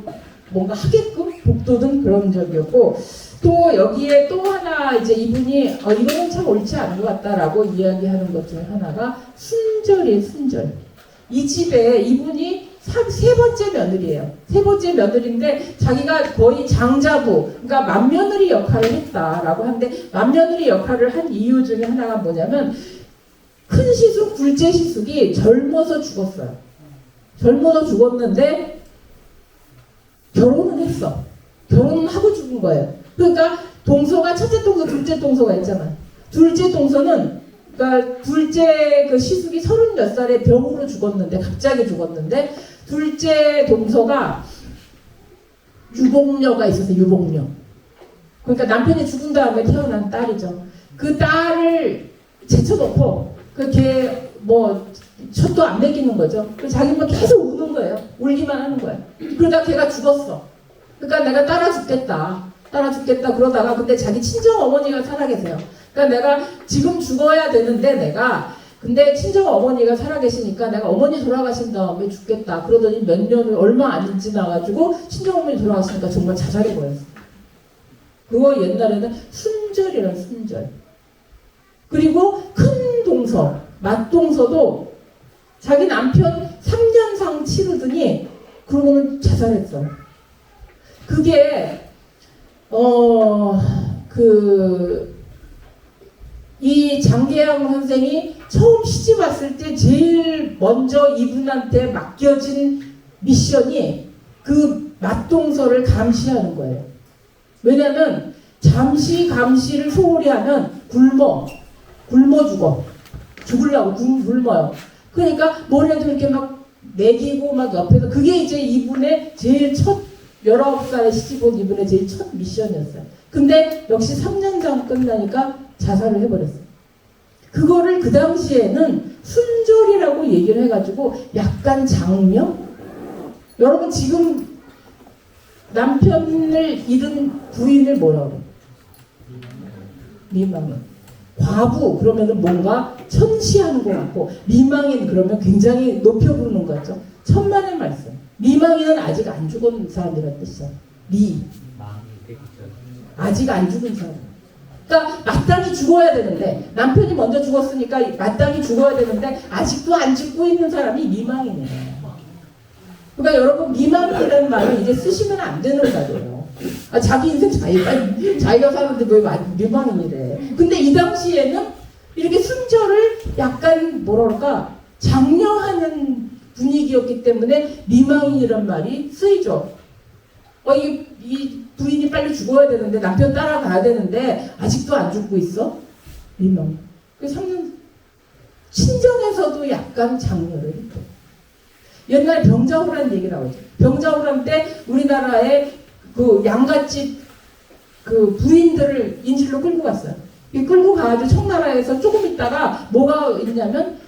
뭔가 하게끔 북돋은 그런 적이었고 또 여기에 또 하나 이제 이분이 이거는 참 옳지 않은 것 같다라고 이야기하는 것 중에 하나가 순절이에요. 순절. 이 집에 이분이 세 번째 며느리예요. 세 번째 며느리인데 자기가 거의 장자부, 그러니까 맏며느리 역할을 했다라고 하는데 맏며느리 역할을 한 이유 중에 하나가 뭐냐면 큰 시숙, 둘째 시숙이 젊어서 죽었어요. 젊어서 죽었는데 결혼은 했어. 결혼은 하고 죽은 거예요. 그러니까 동서가 첫째 동서, 둘째 동서가 있잖아. 둘째 동서는 그러니까 둘째 그 시숙이 30몇 살에 병으로 죽었는데 갑자기 죽었는데 둘째 동서가 유복녀가 있었어요. 유복녀. 그러니까 남편이 죽은 다음에 태어난 딸이죠. 그 딸을 제쳐놓고 그걔 뭐 젖도 안 먹이는 거죠. 자기만 계속 우는 거예요. 울기만 하는 거예요. 그러다 걔가 죽었어. 그러니까 내가 따라 죽겠다 그러다가 근데 자기 친정 어머니가 살아계세요. 그러니까 내가 지금 죽어야 되는데 근데 친정 어머니가 살아계시니까 내가 어머니 돌아가신 다음에 죽겠다. 그러더니 몇 년을 얼마 안 지나가지고 친정 어머니 돌아가시니까 정말 자살해 버렸어. 그거 옛날에는 순절이란 순절. 그리고 큰 동서, 맏동서도 자기 남편 3년상 치르더니 그러고는 자살했어. 그게 이 장계양 선생이 처음 시집 왔을 때 제일 먼저 이분한테 맡겨진 미션이 그 맏동서를 감시하는 거예요. 왜냐면 잠시 감시를 소홀히 하면 굶어 죽으려고 굶어요. 그러니까 머리에도 이렇게 막 매기고 막 옆에서 그게 이제 이분의 제일 첫 19살에 시집 온 이분의 제일 첫 미션이었어요. 근데 역시 3년장 끝나니까 자살을 해버렸어요. 그거를 그 당시에는 순절이라고 얘기를 해가지고 약간 장명? 여러분 지금 남편을 잃은 부인을 뭐라고 그래요? 미망인. 과부 그러면은 뭔가 천시하는 것 같고 미망인 그러면 굉장히 높여 부르는 거죠. 천만의 말씀. 미망인은 아직 안 죽은 사람이라는 뜻이야. 아직 안 죽은 사람. 그러니까 마땅히 죽어야 되는데 남편이 먼저 죽었으니까 마땅히 죽어야 되는데 아직도 안 죽고 있는 사람이 미망이네요. 그러니까 여러분 미망이라는 말을 이제 쓰시면 안 되는 말이에요. 자기 인생 자기가 사는데 왜 미망이래. 근데 이 당시에는 이렇게 순절을 약간 뭐랄까 장려하는 분위기였기 때문에 미망인이란 말이 쓰이죠. 이 부인이 빨리 죽어야 되는데 남편 따라가야 되는데 아직도 안 죽고 있어? 일명. 그 3년 친정에서도 약간 장려를 했고 옛날 병자호란 얘기 나오죠. 병자호란 때 우리나라에 그 양갓집 그 부인들을 인질로 끌고 갔어요. 이 끌고 가가지고 청나라에서 조금 있다가 뭐가 있냐면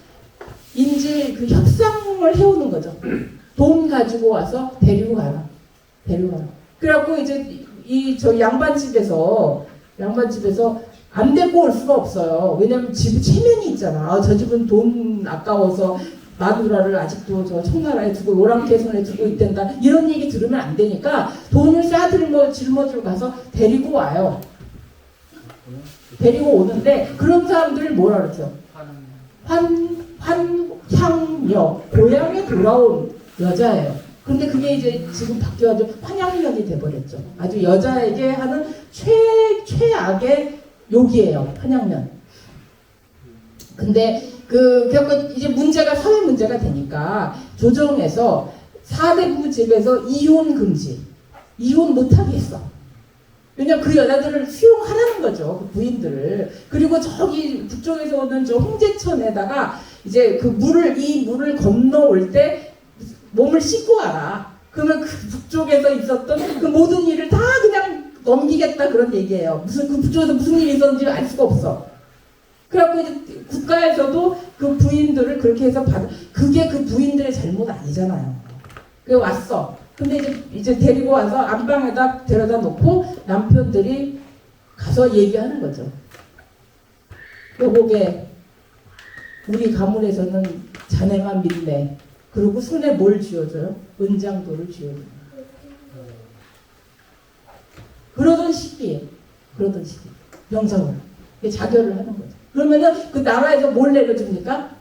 인질 그 협상을 해오는 거죠. 돈 가지고 와서 데리고 가라. 그래갖고 이제 저 양반집에서 안 데리고 올 수가 없어요. 왜냐면 집에 체면이 있잖아. 저 집은 돈 아까워서 마누라를 아직도 저 청나라에 두고 오랑캐손에 두고 있댄다. 이런 얘기 들으면 안 되니까 돈을 짊어지고 가서 데리고 와요. 데리고 오는데 그런 사람들을 뭐라 그러죠? 환향녀. 고향에 돌아온 여자예요. 근데 그게 이제 지금 바뀌어가지고 환양년이 돼버렸죠. 아주 여자에게 하는 최악의 욕이에요. 환양년. 근데 그래서 이제 사회 문제가 되니까 조정에서 4대부 집에서 이혼 금지. 이혼 못하게 했어. 왜냐면 그 여자들을 수용하라는 거죠. 그 부인들을. 그리고 저기 북쪽에서 오는 저 홍제천에다가 이제 이 물을 건너올 때 몸을 씻고 와라. 그러면 그 북쪽에서 있었던 그 모든 일을 다 그냥 넘기겠다 그런 얘기예요. 그 북쪽에서 무슨 일이 있었는지 알 수가 없어. 그래갖고 이제 국가에서도 그 부인들을 그렇게 해서 그게 그 부인들의 잘못 아니잖아요. 그래 왔어. 근데 이제 데리고 와서 안방에다 데려다 놓고 남편들이 가서 얘기하는 거죠. 여보게 우리 가문에서는 자네만 믿네. 그리고 손에 뭘 쥐어줘요? 은장도를 쥐어줘요. 그러던 시기에 병자호란 자결을 하는 거죠. 그러면은 그 나라에서 뭘 내려줍니까?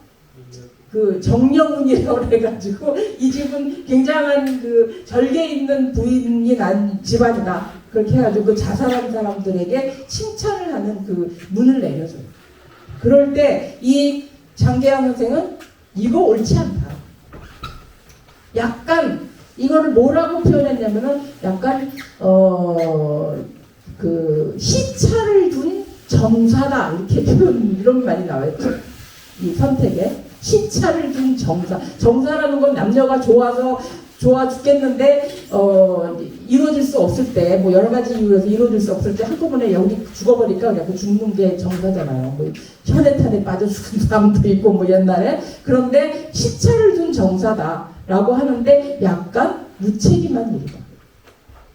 그 정령운이라고 해가지고 이 집은 굉장한 그 절개 있는 부인이 난 집안이다. 그렇게 해가지고 그 자살한 사람들에게 칭찬을 하는 그 문을 내려줘요. 그럴 때 이 장계양 선생은 이거 옳지 않다. 약간 이거를 뭐라고 표현했냐면은 약간 그 시차를 둔 정사다 이렇게 이런 말이 나와요. 이 선택에 시차를 둔 정사라는 건 남녀가 좋아 죽겠는데 이루어질 수 없을 때 뭐 여러 가지 이유에서 이루어질 수 없을 때 한꺼번에 여기 죽어버리니까 그냥 죽는 게 정사잖아요. 뭐 혈액탄에 빠져 죽은 사람도 있고 뭐 옛날에. 그런데 시차를 둔 정사다라고 하는데 약간 무책임한 일이다.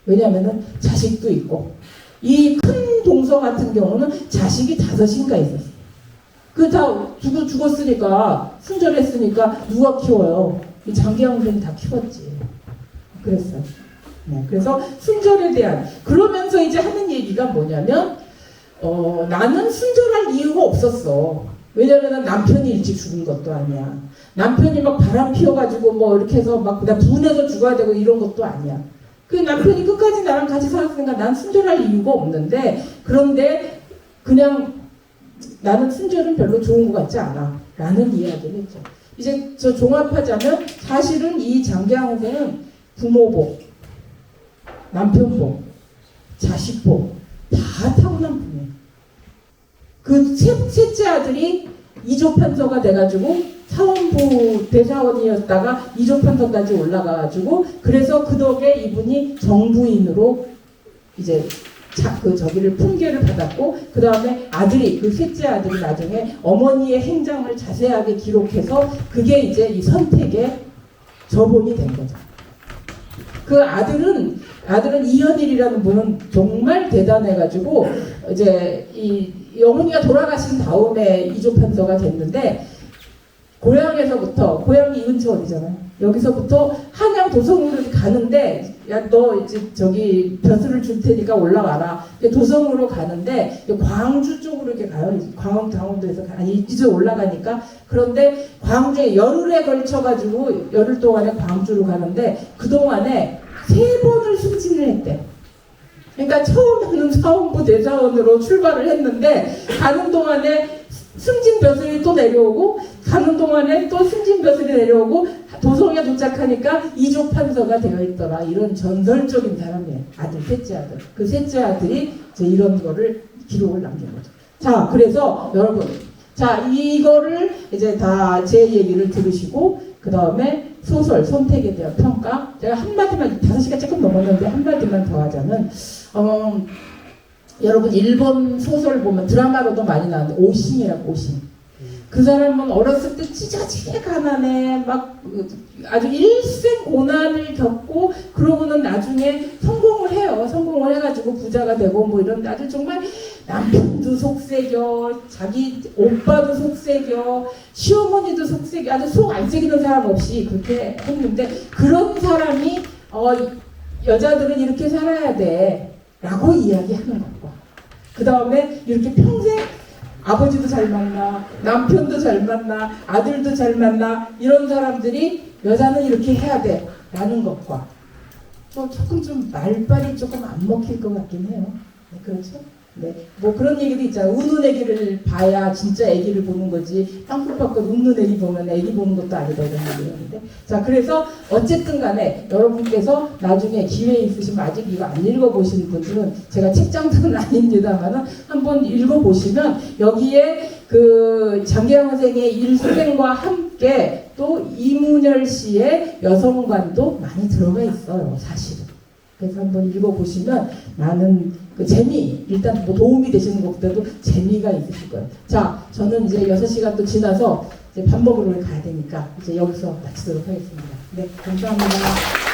왜냐하면은 자식도 있고 이 큰 동서 같은 경우는 자식이 5인가 있었어요. 그 다 죽었으니까 순절했으니까 누가 키워요? 이 장계양 선생이 다 키웠지. 그랬어요. 네, 그래서 순절에 대한 그러면서 이제 하는 얘기가 뭐냐면 나는 순절할 이유가 없었어. 왜냐면 남편이 일찍 죽은 것도 아니야. 남편이 막 바람 피워가지고 뭐 이렇게 해서 막 그냥 분해서 죽어야 되고 이런 것도 아니야. 그 남편이 끝까지 나랑 같이 살았으니까 난 순절할 이유가 없는데 그런데 그냥 나는 순절은 별로 좋은 것 같지 않아 라는 이야기를 했죠. 이제 저 종합하자면 사실은 이 장계양 선생은 부모복, 남편복, 자식복 다 타고난 분이에요. 그 셋째 아들이 이조판서가 돼가지고 사원부 대사원이었다가 이조판서까지 올라가가지고 그래서 그 덕에 이분이 정부인으로 이제 저기를 품계를 받았고 그 다음에 그 셋째 아들이 나중에 어머니의 행장을 자세하게 기록해서 그게 이제 이 선택의 저본이 된 거죠. 그 아들은 이현일이라는 분은 정말 대단해가지고 이제 이 어머니가 돌아가신 다음에 이조판서가 됐는데 고향이 이은천이잖아요. 여기서부터 한양 도성으로 가는데 야 너 이제 저기 벼슬을 줄 테니까 올라와라. 도성으로 가는데 광주 쪽으로 이렇게 가요. 강원도에서 이제 올라가니까 그런데 광주에 열흘에 걸쳐가지고 열흘 동안에 광주로 가는데 그 동안에 3번을 승진을 했대. 그러니까 처음에는 사원부 대사원으로 출발을 했는데 가는 동안에 승진 벼슬이 또 내려오고 가는 동안에 또 승진 벼슬이 내려오고 도성에 도착하니까 이족 판서가 되어 있더라. 이런 전설적인 사람이에요. 아들, 셋째 아들. 그 셋째 아들이 이제 이런 거를 기록을 남긴 거죠. 자, 그래서 여러분, 자, 이거를 이제 다 제 얘기를 들으시고, 그 다음에 소설, 선택에 대한 평가. 제가 한마디만, 5시간 조금 넘었는데 한마디만 더 하자면, 여러분, 일본 소설 보면 드라마로도 많이 나왔는데, 오싱이라고, 오싱. 그 사람은 어렸을 때 찢어지게 가난해. 막 아주 일생 고난을 겪고 그러고는 나중에 성공을 해요. 성공을 해가지고 부자가 되고 뭐 이런 아주 정말 남편도 속색여, 자기 오빠도 속색여, 시어머니도 속색여, 아주 속 안 새기는 사람 없이 그렇게 했는데 그런 사람이 여자들은 이렇게 살아야 돼 라고 이야기하는 것과 그 다음에 이렇게 평생 아버지도 잘 만나, 남편도 잘 만나, 아들도 잘 만나 이런 사람들이 여자는 이렇게 해야 돼 라는 것과 조금 좀 말빨이 조금 안 먹힐 것 같긴 해요. 네, 그렇죠? 네, 뭐 그런 얘기도 있잖아요. 우는 애기를 봐야 진짜 애기를 보는 거지 땅콩밥과 웃는 애기 보면 애기 보는 것도 아니다 이런 얘기였는데 자 그래서 어쨌든 간에 여러분께서 나중에 기회 있으시면 아직 이거 안 읽어보신 분들은 제가 책장들은 아닙니다만은 한번 읽어보시면 여기에 그 장계영 선생의 일생과 함께 또 이문열 씨의 여성관도 많이 들어가 있어요 사실은. 그래서 한번 읽어보시면 많은 그 재미, 일단 뭐 도움이 되시는 것보다도 재미가 있으실 거예요. 자, 저는 이제 6시간 또 지나서 이제 밥 먹으러 가야 되니까 이제 여기서 마치도록 하겠습니다. 네, 감사합니다.